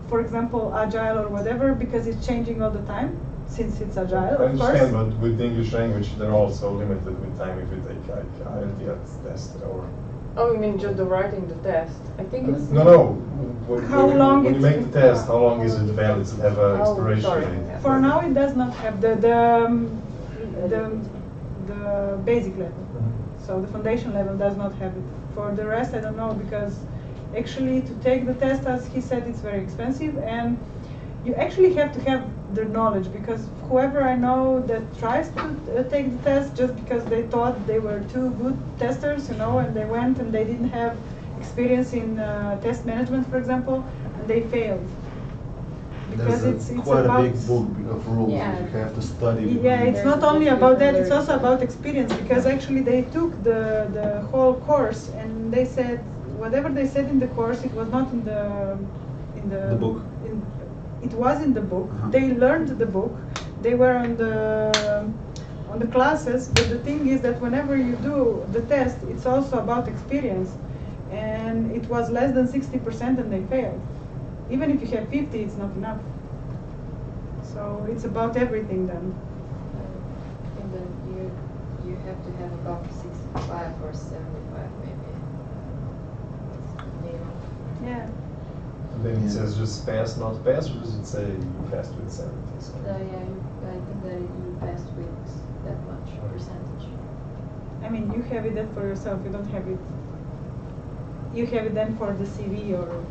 for example, agile or whatever, because it's changing all the time, since it's agile, I of course. understand, but with the English language, they're also limited with time if you take like IELTS test or. Oh, you mean just the writing the test? I think it's. No. How long when you it's- make the test, how long is it valid? Does it have an expiration sorry. date? For now, it does not have the basic level. So the foundation level does not have it. For the rest, I don't know, because actually to take the test, as he said, it's very expensive, and you actually have to have the knowledge, because whoever I know that tries to take the test just because they thought they were too good testers, and they went and they didn't have experience in test management, for example, and they failed. Because There's it's quite about a big book of rules Yeah. that you have to study. yeah, it's not only about that, it's also about experience, because actually they took the whole course and they said whatever they said in the course, it was not in the book. It was in the book. Uh-huh. They learned the book. They were on the classes, but the thing is that whenever you do the test, it's also about experience, and it was less than 60% and they failed. Even if you have 50, it's not enough. So it's about everything then. And then you have to have about 65 or 75 maybe. Minimum. Yeah. And then it says just pass, not pass, or does it say you passed with 70? So So yeah, I think that you passed with that much percentage. I mean, you have it then for yourself. You don't have it. You have it then for the CV or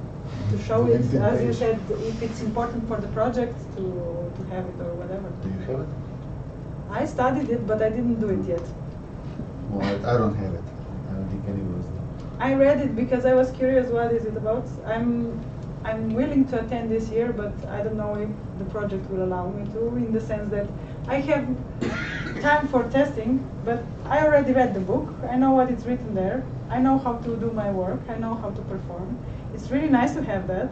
to show it, LinkedIn as you page. said, if it's important for the project to have it or whatever. Do you have it? I studied it, but I didn't do it yet. Well, I don't have it. I don't think anyone does. I read it because I was curious what is it about. I'm willing to attend this year, but I don't know if the project will allow me to, in the sense that I have time for testing, but I already read the book. I know what is written there. I know how to do my work. I know how to perform. It's really nice to have that.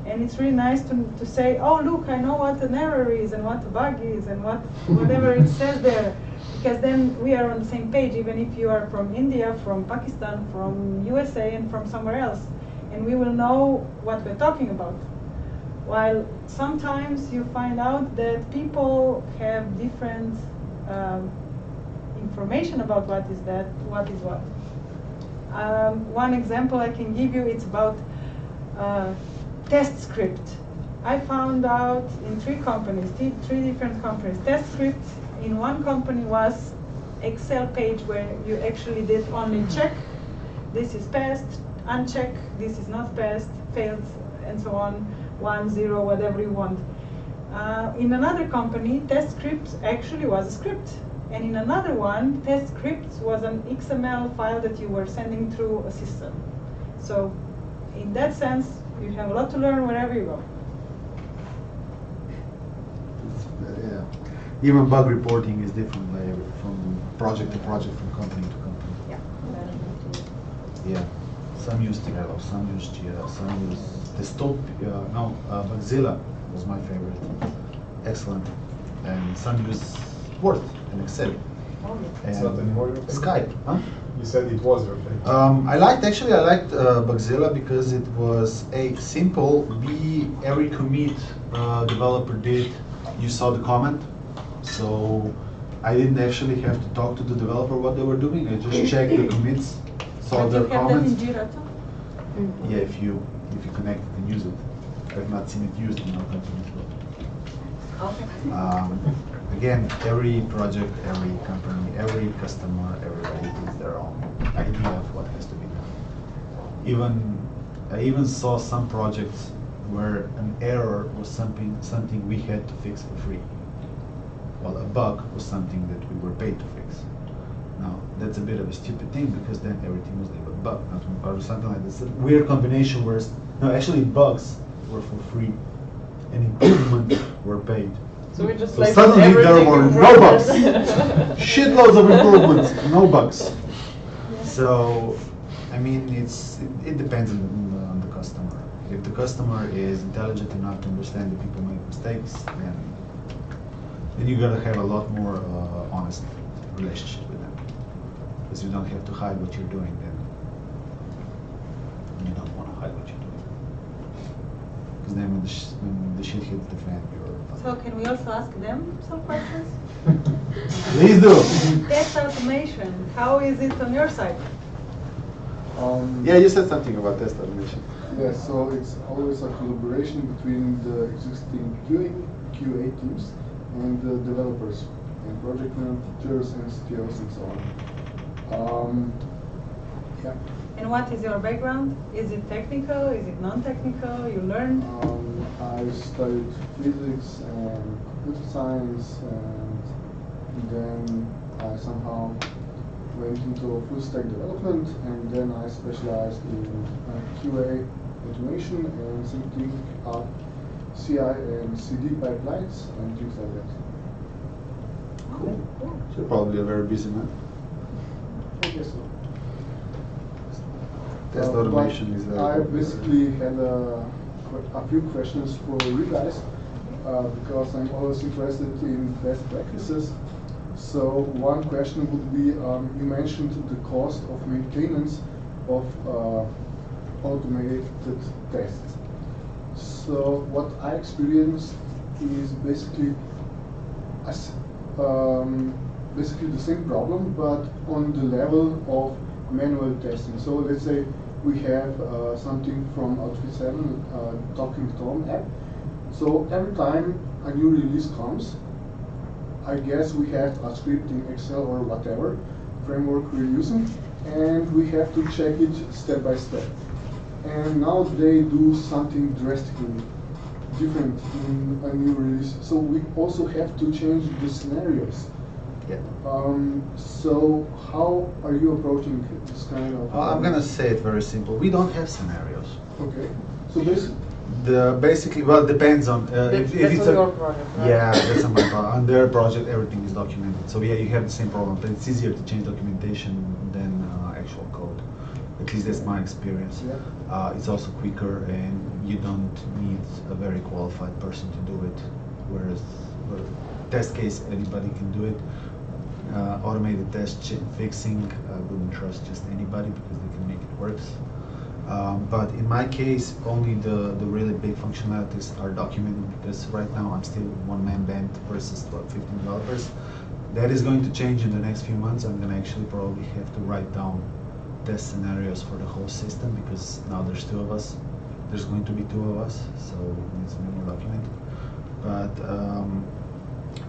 And it's really nice to say, oh, look, I know what an error is and what a bug is and whatever it says there. Because then we are on the same page, even if you are from India, from Pakistan, from USA, and from somewhere else. And we will know what we're talking about. While sometimes you find out that people have different information about what is what. One example I can give you, it's about test script. I found out in three different companies. Test script in one company was Excel page where you actually did only check, this is passed, uncheck, this is not passed, failed, and so on, 1, 0, whatever you want. In another company, test script actually was a script. And in another one, test script was an XML file that you were sending through a system. So in that sense, you have a lot to learn wherever you go. Yeah. Even bug reporting is different from project to project, from company to company. Yeah. Yeah. Some use d.labs, some use Jira, some use Bugzilla was my favorite. Excellent. And some use Word and Excel. It's not anymore your favorite? Skype, huh? You said it was your favorite. I liked Bugzilla because it was A, simple, B, every commit developer did, you saw the comment, so I didn't actually have to talk to the developer what they were doing. I just checked the commits, saw their comments. You have that in Jira too? Yeah, if you connect it and use it. I've not seen it used in our company. Okay. Again, every project, every company, every customer, everybody thinks their own idea of what has to be done. I even saw some projects where an error was something we had to fix for free, while a bug was something that we were paid to fix. Now, that's a bit of a stupid thing because then everything was labeled bug, not or something like this. A weird combination where, no, actually bugs were for free and improvements were paid. So we just So like suddenly there were no bugs, improvements. shitloads of improvements, no bugs. So, I mean, it depends on the customer. If the customer is intelligent enough to understand that people make mistakes, then you gotta have a lot more honest relationship with them, because you don't have to hide what you're doing. Then you don't want to hide what you're doing, because then when the shit hits the fan, you're. So can we also ask them some questions? Please do. Test automation, how is it on your side? Yeah, you said something about test automation. Yeah, so it's always a collaboration between the existing QA teams and the developers and project managers and CTOs and so on. Yeah. And what is your background? Is it technical? Is it non-technical? You learned? I studied physics and computer science, and then I somehow went into full stack development, and then I specialized in QA automation and setting up CI and CD pipelines and things like that. Cool. So you're probably a very busy man. I guess so. Test automation is very I popular. basically had a few questions for you guys because I'm always interested in best practices. So one question would be, you mentioned the cost of maintenance of automated tests. So what I experienced is basically the same problem, but on the level of manual testing. So let's say we have something from Outfit 7, Talking Tom app. So every time a new release comes, I guess we have a script in Excel or whatever framework we're using, and we have to check it step by step. And now they do something drastically different in a new release. So we also have to change the scenarios. Yeah. So how are you approaching this kind of? I'm gonna say it very simple. We don't have scenarios. Okay. So basically. Well, it depends on if That's it's on your project, right? Yeah, that's on my project. On their project, everything is documented. So yeah, you have the same problem, but it's easier to change documentation than actual code. At least that's my experience. Yeah. It's also quicker, and you don't need a very qualified person to do it. Whereas, test case, anybody can do it. Automated test fixing, I wouldn't trust just anybody because they can make it worse. But in my case, only the really big functionalities are documented, because right now I'm still one-man band versus 15 developers. That is going to change in the next few months. I'm going to actually probably have to write down test scenarios for the whole system, because now there's 2 of us. There's going to be 2 of us, so it needs to be more documented. But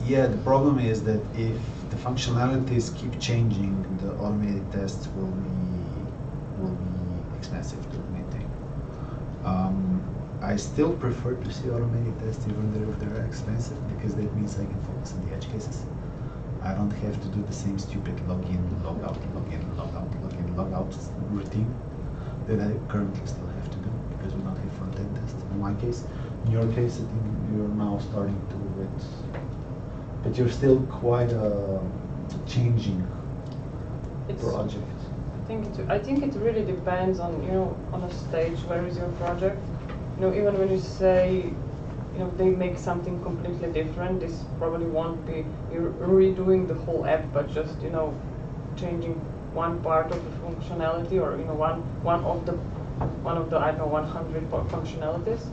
yeah, the problem is that if the functionalities keep changing, the automated tests will be expensive to maintain. I still prefer to see automated tests even if they're expensive, because that means I can focus on the edge cases. I don't have to do the same stupid login, logout, login, logout, login, logout routine that I currently still have to do, because we don't have front-end tests. In my case, in your case, I think you're now starting to do it, but you're still quite a changing project. I I think it really depends on, you know, on a stage, where is your project. You know, even when you say, you know, they make something completely different, this probably won't be you're redoing the whole app, but just, you know, changing one part of the functionality, or, you know, one of the I don't know, 100 functionalities.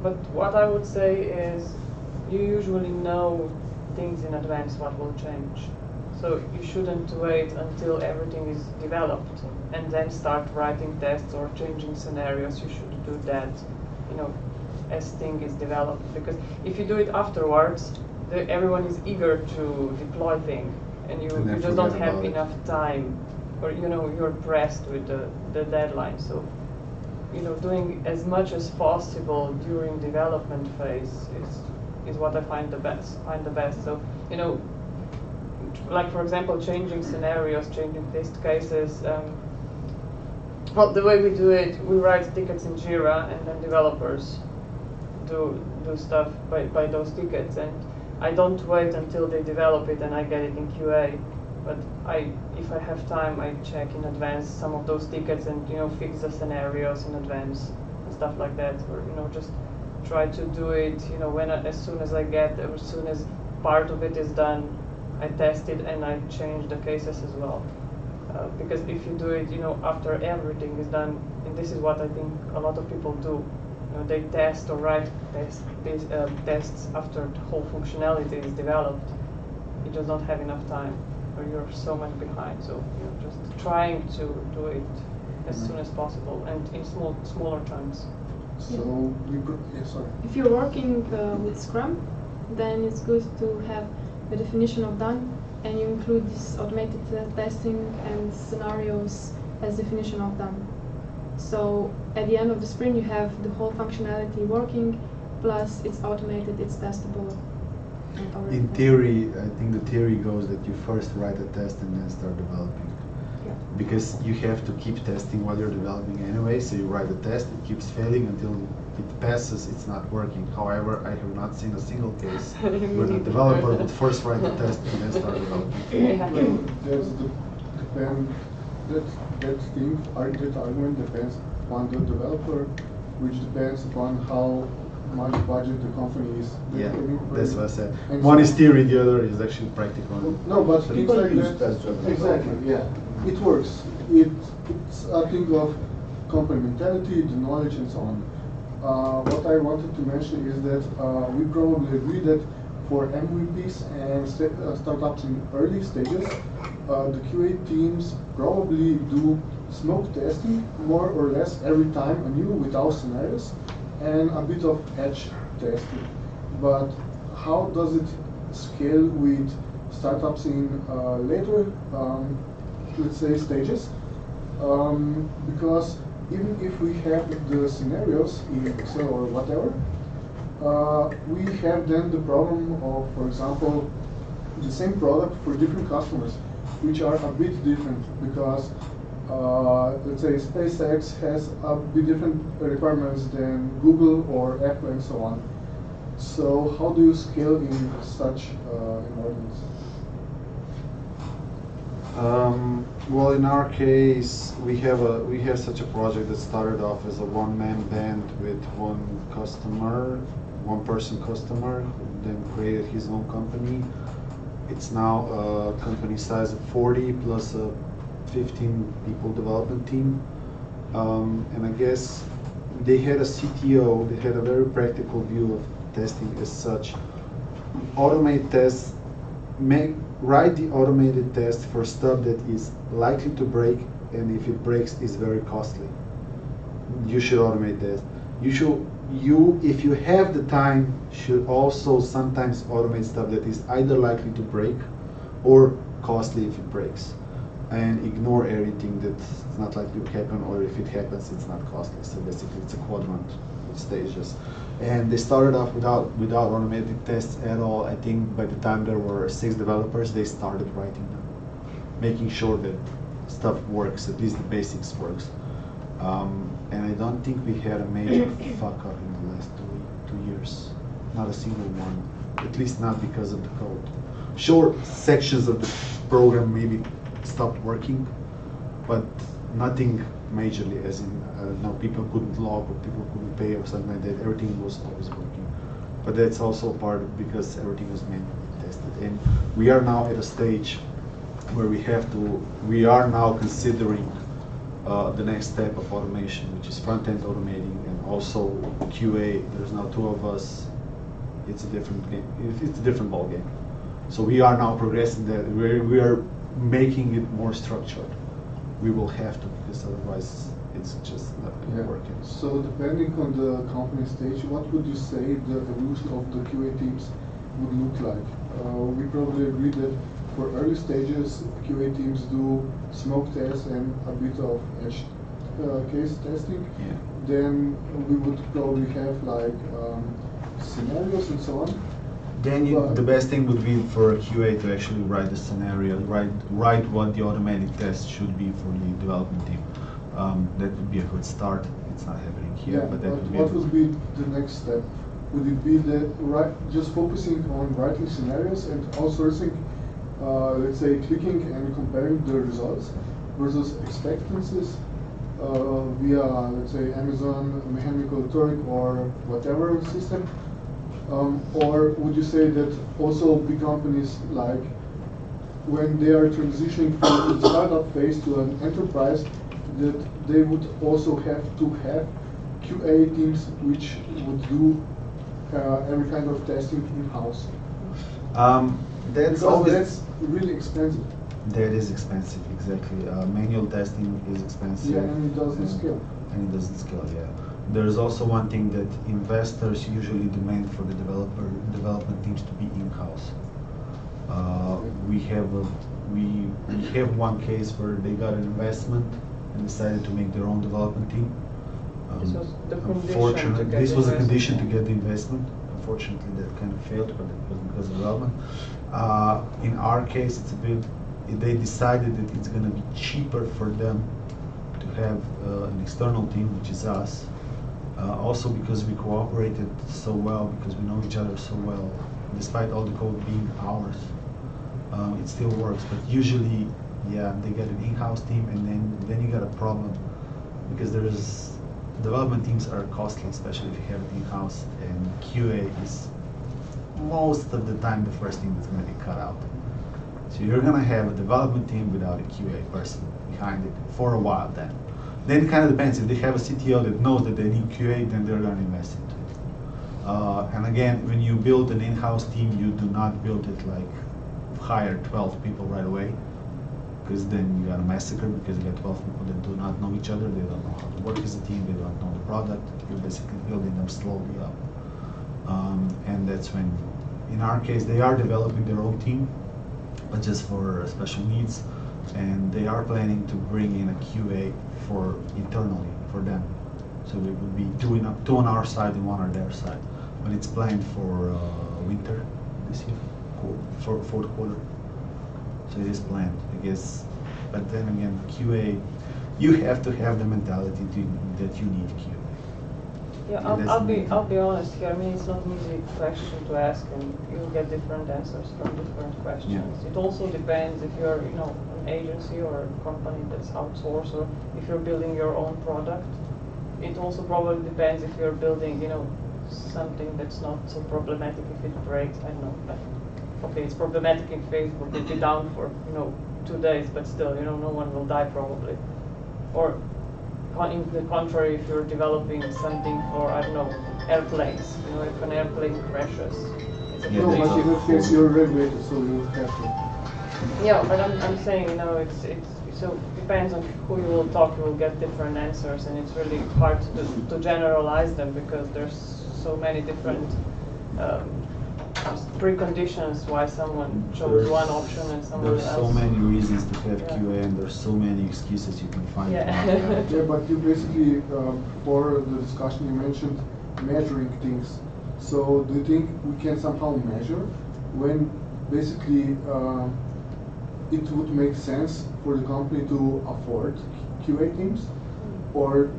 But what I would say is, you usually know things in advance what will change. So you shouldn't wait until everything is developed and then start writing tests or changing scenarios. You should do that, you know, as thing is developed. Because if you do it afterwards, everyone is eager to deploy thing, and you just don't have enough time, or, you know, you're pressed with the deadline. So, you know, doing as much as possible during development phase is what I find the best. So, you know, like, for example, changing scenarios, changing test cases. Well, the way we do it, we write tickets in Jira, and then developers do stuff by those tickets. And I don't wait until they develop it and I get it in QA. But if I have time, I check in advance some of those tickets and, you know, fix the scenarios in advance and stuff like that. Or, you know, just try to do it, you know, as soon as part of it is done, I test it and I change the cases as well. Because if you do it, you know, after everything is done, and this is what I think a lot of people do, you know, they test or write tests after the whole functionality is developed. You just don't have enough time, or you're so much behind. So you're just trying to do it as soon as possible and in smaller chunks. So sorry. If you're working with Scrum, then it's good to have the definition of done, and you include this automated testing and scenarios as definition of done. So at the end of the sprint, you have the whole functionality working, plus it's automated, it's testable. In theory, I think the theory goes that you first write a test and then start developing. Yeah. Because you have to keep testing while you're developing anyway, so you write a test, it keeps failing until it passes, it's not working. However, I have not seen a single case where the developer would first write the test and then start developing. That argument depends on the developer, which depends upon how much budget the company is. Yeah, that's what I said. And one is theory, the other is actually practical. No, but people like use test driven. Exactly, yeah. It works. It's a thing of company mentality, the knowledge, and so on. What I wanted to mention is that we probably agree that for MVPs and startups in early stages, the QA teams probably do smoke testing more or less every time anew without scenarios, and a bit of edge testing. But how does it scale with startups in later, let's say, stages? Because even if we have the scenarios in Excel or whatever, we have then the problem of, for example, the same product for different customers, which are a bit different because, let's say, SpaceX has a bit different requirements than Google or Apple and so on. So how do you scale in such environments? Well, in our case, we have such a project that started off as a one-man band with one person customer, who then created his own company. It's now a company size of 40 plus a 15 people development team. And I guess they had a CTO, they had a very practical view of testing as such. Automate tests, write the automated test for stuff that is likely to break, and if it breaks, is very costly. You should automate that. If you have the time, should also sometimes automate stuff that is either likely to break or costly if it breaks, and ignore everything that's not likely to happen, or if it happens, it's not costly. So basically, it's a quadrant with stages. And they started off without automated tests at all. I think by the time there were 6 developers, they started writing them, making sure that stuff works, at least the basics works. And I don't think we had a major fuck up in the last two years. Not a single one, at least not because of the code. Sure, sections of the program maybe stopped working, but nothing majorly, as in no, people couldn't log or people couldn't pay or something like that. Everything was always working. But that's also part of because everything was manually tested. And we are now at a stage where we are now considering the next step of automation, which is front-end automating and also QA. There's now 2 of us. It's a different game. It's a different ball game. So we are now progressing that. We are making it more structured. We will have to, because otherwise it's just not going to work. So depending on the company stage, what would you say the evolution of the QA teams would look like? We probably agree that for early stages, QA teams do smoke tests and a bit of edge case testing. Yeah. Then we would probably have like scenarios and so on. Then the best thing would be for a QA to actually write the scenario, write what the automatic test should be for the development team. That would be a good start. It's not happening here, but that would be. What would be the next step? Would it be that just focusing on writing scenarios and outsourcing, let's say, clicking and comparing the results versus expectancies via, let's say, Amazon Mechanical Turk or whatever system? Or would you say that also big companies, like when they are transitioning from the startup phase to an enterprise, that they would also have to have QA teams which would do every kind of testing in-house? That's really expensive. That is expensive, exactly. Manual testing is expensive. Yeah, and it doesn't scale. And it doesn't scale, yeah. There's also one thing that investors usually demand for the development teams to be in-house. We have one case where they got an investment and decided to make their own development team. This was the condition to get this was a investment. condition to get the investment. Unfortunately, that kind of failed, but it was because of development. In our case, it's a bit. They decided that it's going to be cheaper for them to have an external team, which is us. Also because we cooperated so well, because we know each other so well, despite all the code being ours, it still works. But usually, yeah, they get an in-house team, and then you got a problem, because development teams are costly, especially if you have it in-house, and QA is most of the time the first thing that's going to be cut out. So you're going to have a development team without a QA person behind it for a while then. Then it kind of depends. If they have a CTO that knows that they need QA, then they're going to invest into it. And again, when you build an in-house team, you do not build it like hire 12 people right away, because then you got a massacre, because you got 12 people that do not know each other, they don't know how to work as a team, they don't know the product, you're basically building them slowly up. And that's when, in our case, they are developing their own team, but just for special needs, and they are planning to bring in a QA for internally for them. So it would be two on our side and one on their side. But it's planned for winter this year, for fourth quarter. So it is planned, I guess. But then again, QA, you have to have the mentality that you need QA. Yeah, I'll be honest here. I mean, it's not an easy question to ask, and you'll get different answers from different questions. Yeah. It also depends if you're, an agency or a company that's outsourced, or if you're building your own product. It also probably depends if you're building, something that's not so problematic. If it breaks, I don't know. Like, okay, it's problematic in Facebook. It'll be down for 2 days, but still, no one will die probably. Or in the contrary, if you're developing something for, I don't know, airplanes, if an airplane crashes, it's a No, but in that case you're regulated, so you have to. Yeah, but I'm saying, it's so depends on who you will talk. You will get different answers, and it's really hard to generalize them, because there's so many different preconditions why someone chose one option and someone else. There's so many reasons to have QA, and there's so many excuses you can find. Yeah. Yeah, but you basically, for the discussion, you mentioned measuring things. So do you think we can somehow measure when basically it would make sense for the company to afford QA teams, or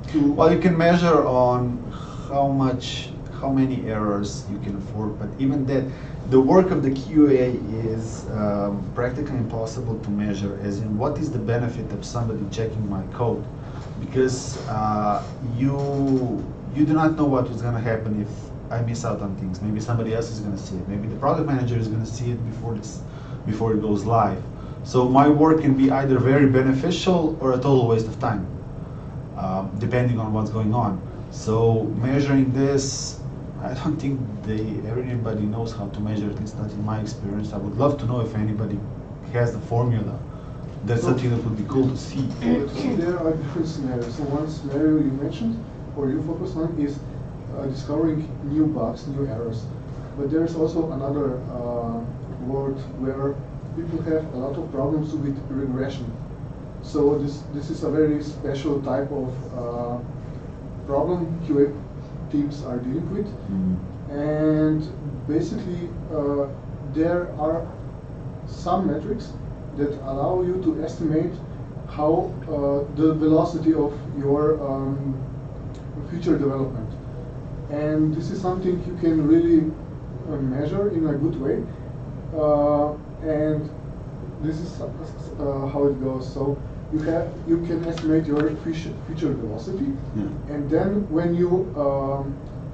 to? Well, you can measure on how many errors you can afford, but even that, the work of the QA is practically impossible to measure, as in what is the benefit of somebody checking my code, because you do not know what is going to happen if I miss out on things. Maybe somebody else is going to see it. Maybe the product manager is going to see it before it goes live. So my work can be either very beneficial or a total waste of time, depending on what's going on. So measuring this, I don't think everybody knows how to measure, at least not in my experience. I would love to know if anybody has the formula. That's something that would be cool to see. There are different scenarios. So one scenario you mentioned, or you focus on, is discovering new bugs, new errors. But there is also another world where people have a lot of problems with regression. So this is a very special type of problem QA teams are dealing with. And basically there are some metrics that allow you to estimate how the velocity of your future development. And this is something you can really measure in a good way. And this is how it goes. So you can estimate your future velocity, and then when you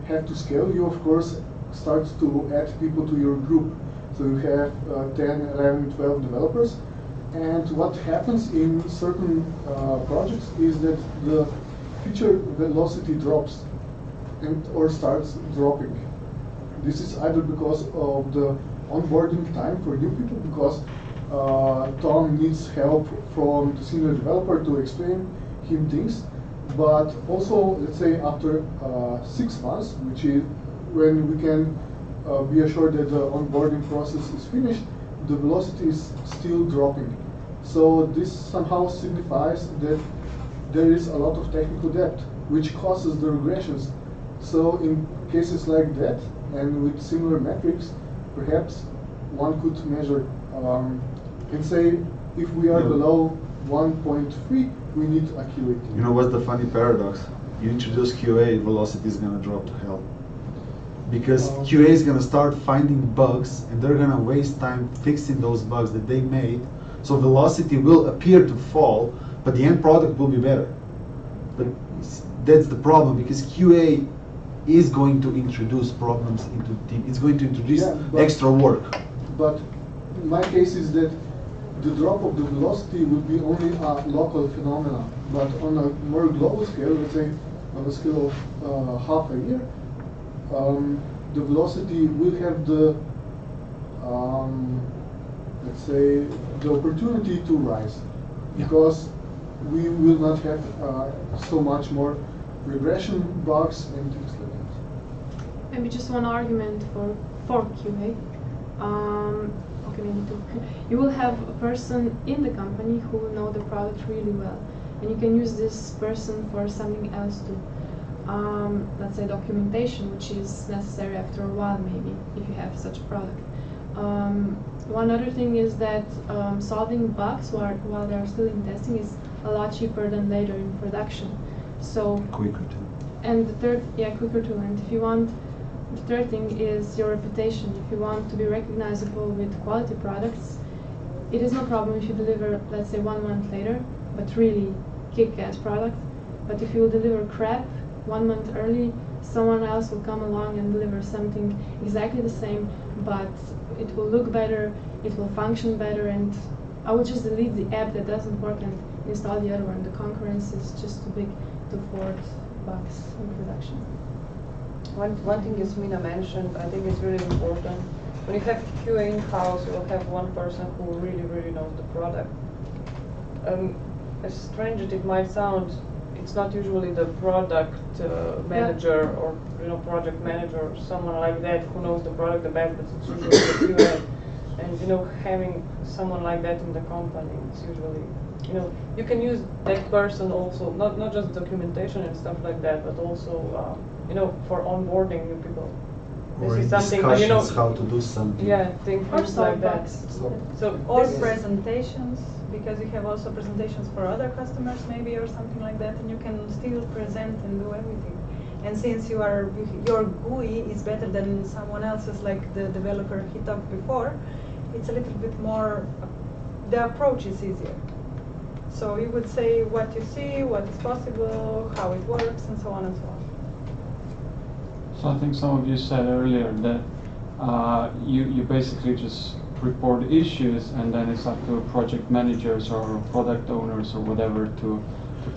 have to scale, you of course start to add people to your group. So you have 10, 11, 12 developers, and what happens in certain projects is that the future velocity drops or starts dropping. This is either because of the onboarding time for new people, because Tom needs help from the senior developer to explain him things, but also, let's say, after 6 months, which is when we can be assured that the onboarding process is finished, the velocity is still dropping. So this somehow signifies that there is a lot of technical debt, which causes the regressions. So in cases like that, and with similar metrics, perhaps one could measure and say, if we are below 1.3, we need a QA team. You know what's the funny paradox? You introduce QA, velocity is going to drop to hell. Because QA is going to start finding bugs, and they're going to waste time fixing those bugs that they made. So velocity will appear to fall, but the end product will be better. But that's the problem, because QA is going to introduce problems into the team. It's going to introduce extra work. But my case is that the drop of the velocity will be only a local phenomenon. But on a more global scale, let's say on a scale of half a year, the velocity will have the, let's say, the opportunity to rise, because we will not have so much more regression bugs and things like that. Maybe just one argument for QA. Okay, maybe two. You will have a person in the company who will know the product really well, and you can use this person for something else too. Let's say documentation, which is necessary after a while, maybe, if you have such a product. One other thing is that solving bugs while they're still in testing is a lot cheaper than later in production. So quicker too. And the third, quicker too. And if you want, the third thing is your reputation. If you want to be recognizable with quality products, it is no problem if you deliver, let's say, 1 month later, but really kick-ass product. But if you will deliver crap 1 month early, someone else will come along and deliver something exactly the same, but it will look better, it will function better, and I will just delete the app that doesn't work and install the other one. The concurrence is just too big to afford bugs in production. One thing Jasmina mentioned, I think is really important. When you have QA in-house, you will have one person who really knows the product. As strange as it might sound, it's not usually the product manager or project manager or someone like that who knows the product the best, but it's usually the QA. And having someone like that in the company, it's usually you can use that person also, not just documentation and stuff like that, but also for onboarding new people. Or this is something how to do something. Yeah, things like that. So or presentations, because you have also presentations for other customers maybe or something like that, and you can still present and do everything. And since your GUI is better than someone else's, like the developer he talked before, it's a little bit more, the approach is easier. So you would say what you see, what is possible, how it works, and so on and so on. So I think some of you said earlier that you basically just report issues, and then it's up to project managers or product owners or whatever to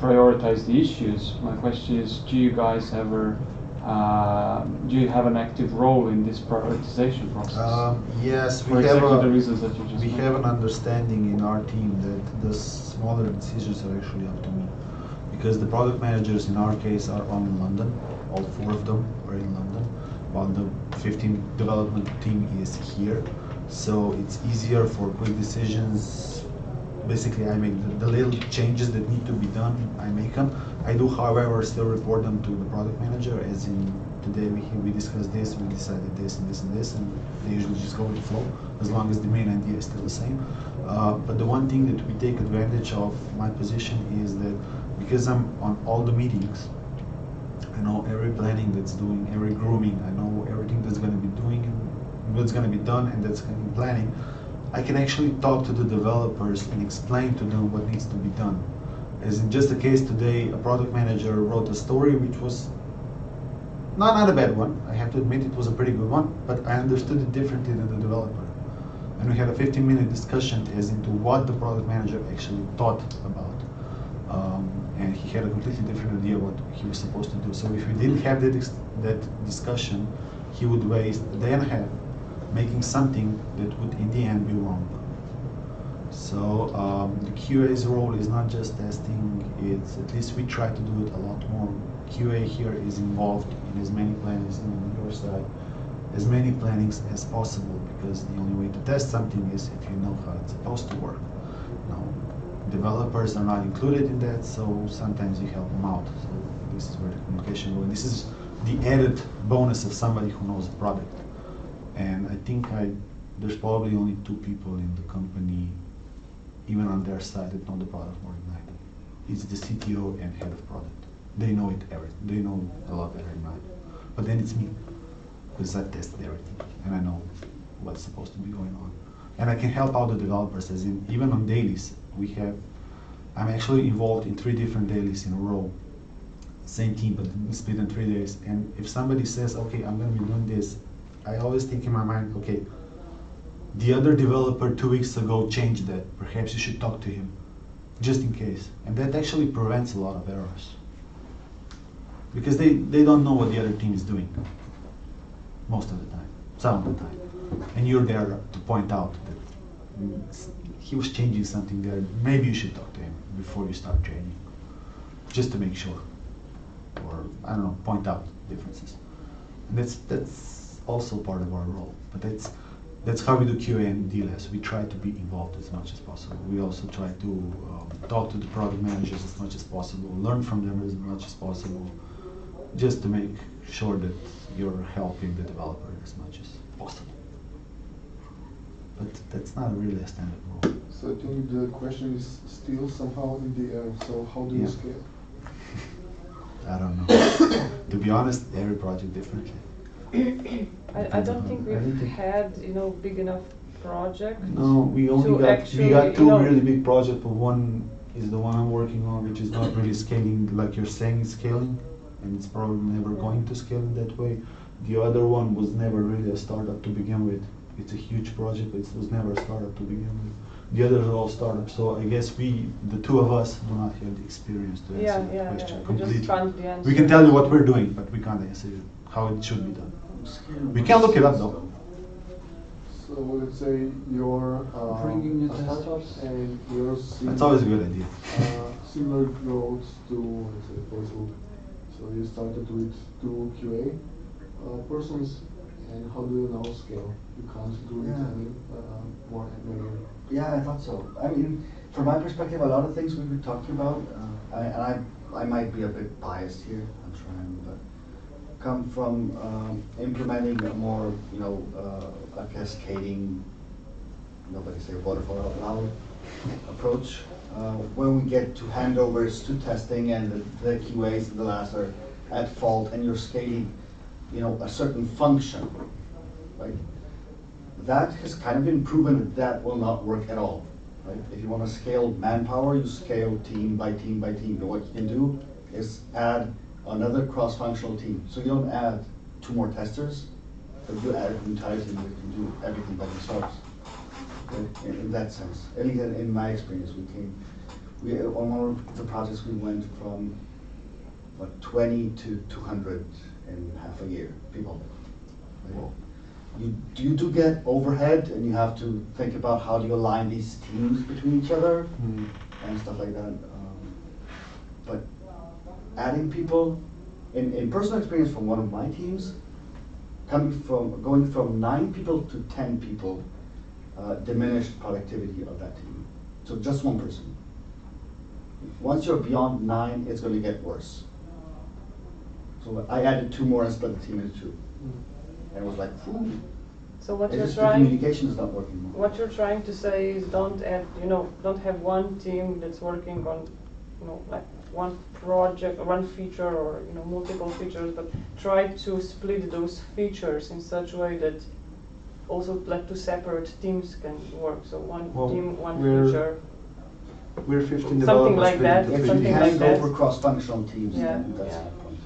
prioritize the issues. My question is, do you guys ever do you have an active role in this prioritization process? Yes, for exactly the reasons that you just we mentioned? have an understanding in our team that the smaller decisions are actually up to me, because the product managers in our case are all in London. All 4 of them are in London, while the 15 development team is here. So it's easier for quick decisions. Basically, I make the little changes that need to be done, I make them. I do, however, still report them to the product manager, as in today we discussed this, we decided this and this and this, and they usually just go with the flow, as long as the main idea is still the same. But the one thing that we take advantage of my position is that because I'm on all the meetings, I know every planning that's doing, every grooming, I know everything that's going to be doing, and what's going to be done, and that's going to be planning. I can actually talk to the developers and explain to them what needs to be done. As in just a case today, a product manager wrote a story which was not a bad one. I have to admit it was a pretty good one, but I understood it differently than the developer. And we had a 15-minute discussion as into what the product manager actually thought about. And he had a completely different idea what he was supposed to do. So if we didn't have that discussion, he would waste a day and a half making something that would in the end be wrong. So the QA's role is not just testing, it's, at least we try to do it a lot more. QA here is involved in as many plannings on your side, as many plannings as possible, because the only way to test something is if you know how it's supposed to work. Now, developers are not included in that, so sometimes you help them out. So this is where the communication goes. This is the added bonus of somebody who knows the product. And I think there's probably only 2 people in the company, even on their side, that know the product more than I do. It's the CTO and head of product. They know it everything. They know a lot better than I do. But then it's me, because I've tested everything and I know what's supposed to be going on. And I can help out the developers, as in even on dailies. I'm actually involved in 3 different dailies in a row. Same team, but split in 3 days. And if somebody says, okay, I'm going to be doing this, I always think in my mind, okay, the other developer 2 weeks ago changed that. Perhaps you should talk to him, just in case. And that actually prevents a lot of errors. Because they don't know what the other team is doing, most of the time, some of the time. And you're there to point out that he was changing something there. Maybe you should talk to him before you start training, just to make sure. Or, I don't know, point out differences. And that's also part of our role, but that's how we do QA and d.labs. We try to be involved as much as possible. We also try to talk to the product managers as much as possible, learn from them as much as possible, just to make sure that you're helping the developer as much as possible. But that's not really a standard role. So I think the question is still somehow in the air. So how do you scale? I don't know. To be honest, every project differently. I don't think we've had, big enough project. No, we got 2 really big projects, but one is the one I'm working on, which is not really scaling like you're saying it's scaling, and it's probably never going to scale in that way. The other one was never really a startup to begin with. It's a huge project, but it was never a startup to begin with. The others are all startups, so I guess the 2 of us do not have the experience to answer that question completely. We just can't answer. We can tell you what we're doing, but we can't answer how it should be done. We can look it up though. So let's say you're Bringing your a startup and you're seeing That's always a good idea. similar growth to, let's say, Facebook. So you started with 2 QA persons, and how do you now scale? You can't do it any more manually. Yeah, I thought so. I mean, from my perspective, a lot of things we've been talking about, I might be a bit biased here, I'm trying, but come from implementing a more, a cascading, nobody say waterfall out loud approach. When we get to handovers to testing and the QAs and the labs are at fault and you're scaling, a certain function, right? That has kind of been proven that that will not work at all, right? If you want to scale manpower, you scale team by team by team. But what you can do is add another cross-functional team. So you don't add 2 more testers, but you add an entire team that can do everything by themselves. Okay? In that sense, at least in my experience, on one of the projects we went from 20 to 200 in half a year, people. Right? You do get overhead, and you have to think about how do you align these teams between each other and stuff like that. But adding people, in personal experience from one of my teams, going from 9 people to 10 people, diminished productivity of that team. So just one person. Once you're beyond 9, it's going to get worse. So I added 2 more and split the team into 2. And it was like, ooh. So what the you're trying, communication is not working. What you're trying to say is don't have one team that's working on, like one project or one feature or multiple features, but try to split those features in such a way that also like 2 separate teams can work. So one team, one feature. We're 15 something developers. like that. If you can go for cross-functional teams, then that's the point.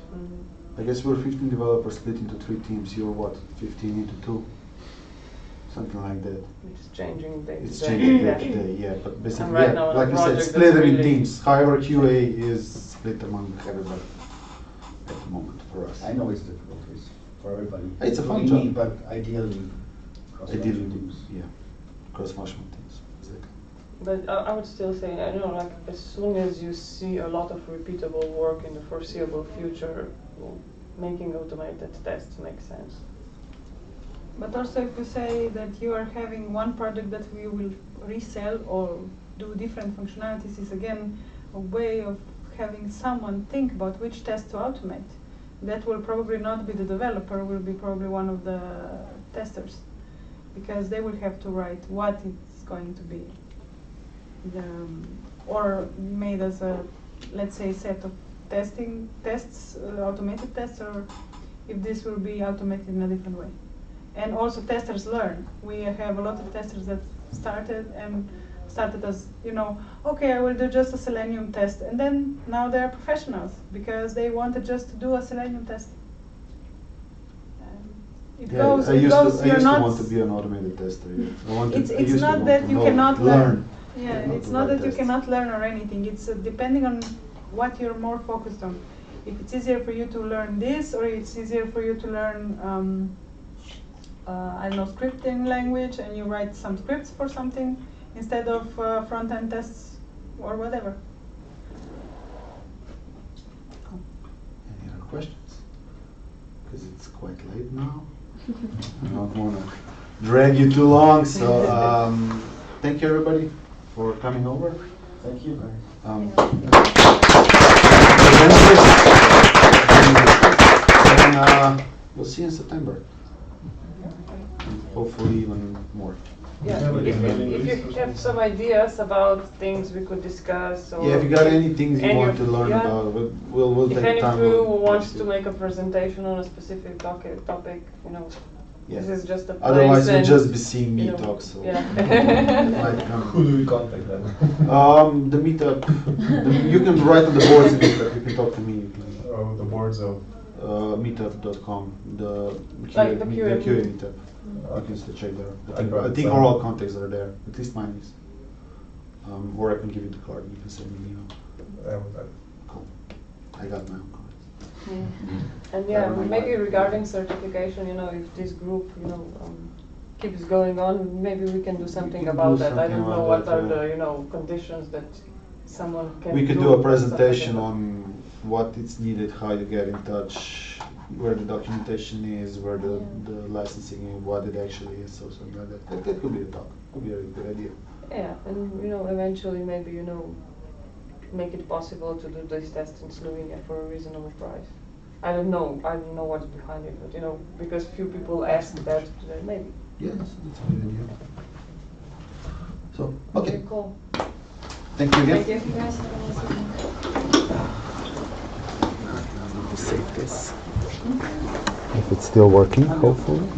I guess we're 15 developers split into 3 teams. You're what, 15 into 2? Something like that. It's changing day to day. It's changing day to day, yeah. But basically, right now like you said, split them in teams. However, QA is split among everybody at the moment for us. I know it's difficult for everybody. It's a fun job. But ideally, cross-functional teams. Yeah, cross-functional teams. Exactly. But I would still say, like as soon as you see a lot of repeatable work in the foreseeable future, making automated tests makes sense. But also if you say that you are having one project that we will resell or do different functionalities, is again a way of having someone think about which test to automate. That will probably not be the developer, will be probably one of the testers, because they will have to write what it's going to be. Or made as a, let's say, set of tests, automated tests, or if this will be automated in a different way. And also testers learn. We have a lot of testers that started as, okay, I will do just a Selenium test. And then now they're professionals because they wanted just to do a Selenium test. I used to want to be an automated tester. It's not that you cannot learn. Yeah, it's not that you cannot learn or anything. It's depending on what you're more focused on. If it's easier for you to learn this, or it's easier for you to learn scripting language, and you write some scripts for something instead of front-end tests or whatever. Any other questions? Because it's quite late now. I don't want to drag you too long, so thank you everybody for coming over. Thank you. And we'll see you in September. Hopefully even more. Yeah, if you have some ideas about things we could discuss, or if you got any things you want to learn about, we'll take if time. If any crew wants to make a presentation on a specific topic, yes. This is just a place. Otherwise, you'll just be seeing me talk. So who do we contact then? The meetup. You can write on the boards. You can talk to me. Oh, the boards of meetup.com. The QA meetup. You can still check there. I think all contacts are there. At least mine is. Or I can give you the card. You can send me an email. Cool. I got my own card. And maybe regarding certification, if this group, keeps going on, maybe we can do something about that. I don't know what are the, conditions that someone can. We could do a presentation on what is needed, how you get in touch, where the documentation is, where the licensing is, what it actually is, or something like that. That could be a talk. Could be a good idea. Yeah, and eventually maybe make it possible to do these tests in Slovenia for a reasonable price. I don't know what's behind it, but because few people asked that, maybe. Yes, that's a good idea. So, okay. Cool. Thank you again. Thank you. Safe. this. If it's still working, hopefully.